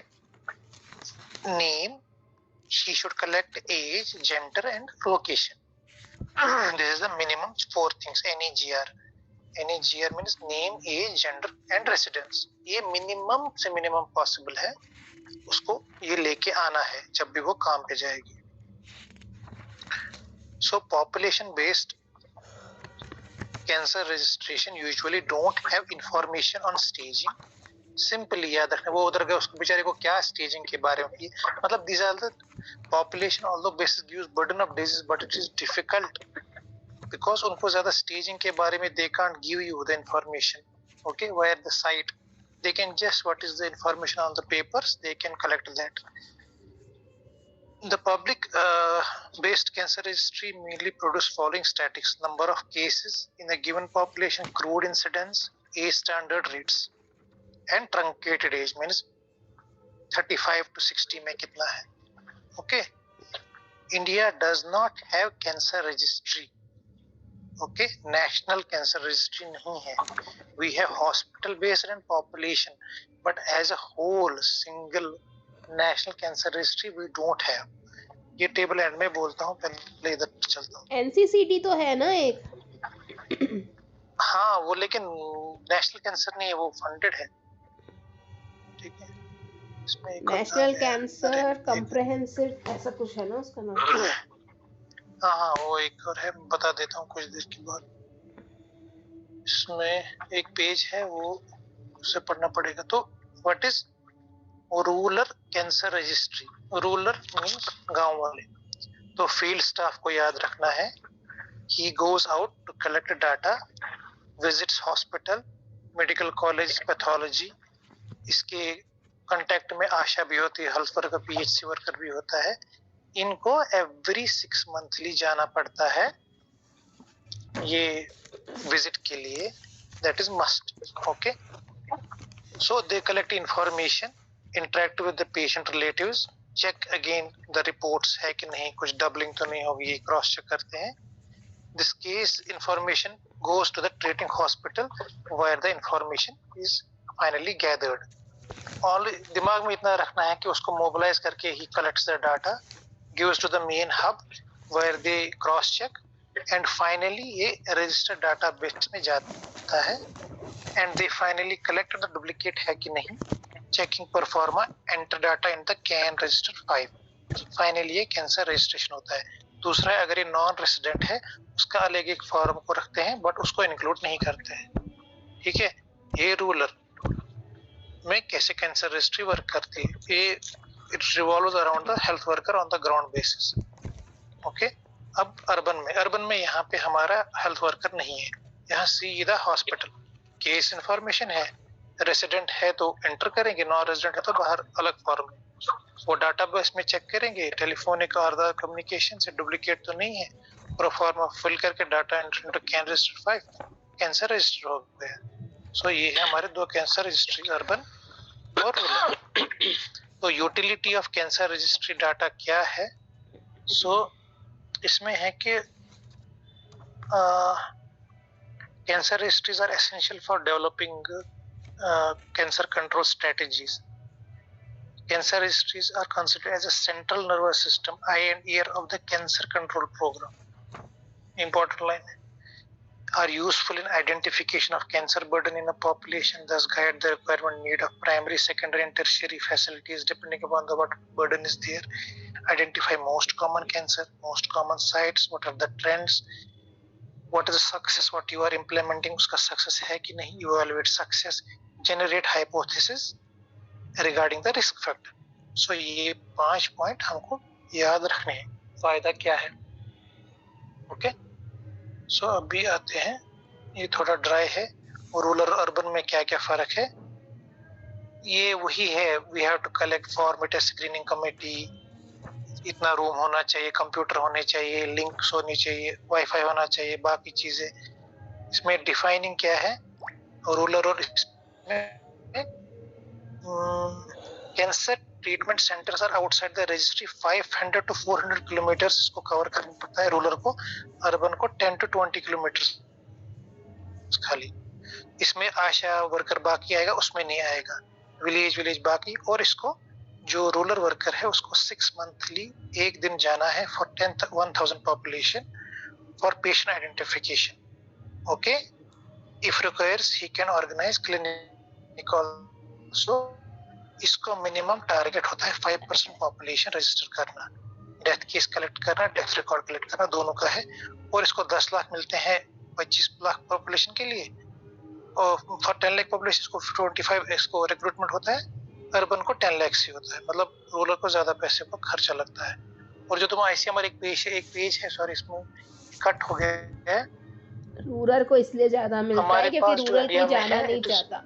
name. She should collect age, gender and location. This is the minimum 4 things. NEGR. NEGR means name, age, gender and residence. ये minimum से minimum possible है, उसको ये लेके आना है जब भी वो काम पे जाएगी. So population based cancer registration usually don't have information on staging. Simply याद रखना, वो उधर गए उसको बेचारे को क्या staging के बारे में, मतलब these are the population although basis gives burden of disease but it is difficult because उनको ज़्यादा staging के बारे में they can't give you the information. Okay, where the site they can just what is the information on the papers, they can collect that. The public based cancer registry mainly produce following statistics: number of cases in a given population, crude incidence, age standard rates and truncated age means 35 to 60 में कितना है. Okay, India does not have cancer registry. Okay, national cancer registry नहीं है. We have hospital based and population, but as a whole single national cancer registry we don't have. ये टेबल एंड में बोलता हूँ, पहले इधर चलता हूँ. एनसीसीडी तो है ना एक. हाँ वो, लेकिन नेशनल कैंसर नहीं है, वो फंडेड है. ठीक है, इसमें एक नेशनल कैंसर कॉम्प्रिहेंसिव ऐसा कुछ है ना उसका नाम. हाँ वो एक और है, बता देता हूँ कुछ देर के बाद. इसमें एक पेज है, वो उसे पढ़ना पड़ेगा. तो what is rural cancer registry? Rural means गांव वाले. तो फील्ड स्टाफ को याद रखना है, he goes out to collect data, visits hospital, medical college, pathology. इसके कांटेक्ट में आशा भी होती है, हेल्थ वर्कर, पीएचसी वर्कर भी होता है. इनको एवरी 6 मंथली जाना पड़ता है ये विजिट के लिए. That is must. Okay, so they collect information, interact with the patient relatives, check again the reports है कि नहीं, कुछ डबलिंग तो नहीं होगी, ये क्रॉस चेक करते हैं. This case information goes to the treating hospital where the information is finally gathered. All दिमाग में इतना रखना है कि उसको मोबिलाइज करके ही collects the data, gives to the main hub where they cross check and finally ये registered database में जाता है and they finally collect the duplicate है कि नहीं, checking performa, enter data in the CAN register 5. Finally ये cancer registration होता है. दूसरा है अगर ये नॉन रेसिडेंट है उसका अलग एक फॉर्म को रखते हैं बट उसको इंक्लूड नहीं करते हैं, ठीक है। ये रूरल में कैसे कैंसर रजिस्ट्री वर्क करती है, ये it revolves around the health worker on the ground basis, okay. अब अर्बन में यहाँ पे हमारा हेल्थ वर्कर नहीं है, यहाँ सीधा हॉस्पिटल केस इंफॉर्मेशन है, रेसिडेंट है तो एंटर करेंगे, नॉन रेसिडेंट है तो बाहर अलग फॉर्म, वो डाटाबेस में चेक करेंगे टेलीफोनिक और अदर कम्युनिकेशन से डुप्लीकेट तो नहीं है, प्रोफॉर्मा फिल करके data enter into can register 5 cancer register हो गया। सो ये है हमारे दो कैंसर रजिस्ट्री, अर्बन और रूरल। तो utility of cancer registry data क्या है? सो इसमें है कि cancer registries are essential for developing cancer control strategies. Cancer registries are considered as a central nervous system, eye and ear of the cancer control program. Important line. Are useful in identification of cancer burden in a population, thus guide the requirement need of primary, secondary and tertiary facilities depending upon the what burden is there. Identify most common cancer, most common sites, what are the trends, what is the success, what you are implementing, उसका success है कि नहीं, evaluate success, generate hypothesis regarding the risk factor. So ये 5 पॉइंट हमको याद रखने हैं, फायदा क्या है, ओके। सो अभी आते हैं, ये थोड़ा ड्राई है, और रूरल अर्बन में क्या क्या फर्क है, ये वही है, we have to collect format screening committee, इतना रूम होना चाहिए, कंप्यूटर होने चाहिए, लिंक्स होनी चाहिए, वाईफाई होना चाहिए, बाकी चीजें। इसमें डिफाइनिंग क्या है रूरल और cancer treatment centres are outside the registry 500 to 400 kilometres इसको कवर करना पड़ता है रूरल को, अर्बन को 10 to 20 किलोमीटर्स खाली। इसमें आशा वर्कर बाकी आएगा, उसमें नहीं आएगा, विलेज बाकी। और इसको जो रूरल वर्कर है उसको 6 मंथली एक दिन जाना है for 10,000 population for patient identification, okay. If requires he can organise clinic also. इसको मिनिमम टारगेट होता है 5% पॉपुलेशन रजिस्टर करना, डेथ केस कलेक्ट करना, डेथ रिकॉर्ड कलेक्ट करना, दोनों का है। और इसको 10 लाख मिलते हैं 25 लाख पॉपुलेशन के लिए, और फॉर 10 लाख पॉपुलेशन इसको 25 इसको रिक्रूटमेंट होता है, अर्बन को 10 लाख से होता है, मतलब रूरल को ज्यादा पैसे का खर्चा लगता है। और जो तुम ICMR एक पेज है, सॉरी इसमें कट हो गया है, रूरल को इसलिए ज्यादा मिलता है क्योंकि रूरल को जाना नहीं चाहता,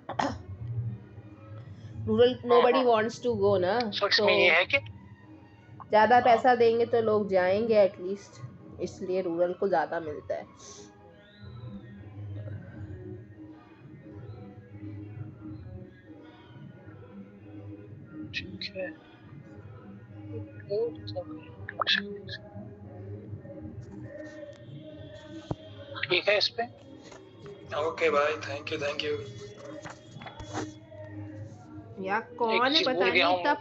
rural nobody wants to go ना, तो ये है कि ज्यादा पैसा देंगे तो लोग जाएंगे एटलीस्ट, इसलिए रूरल को ज्यादा मिलता है। ठीक है, ठीक है इस पे। ओके भाई, थैंक यू। यार कौन है पता नहीं, इतना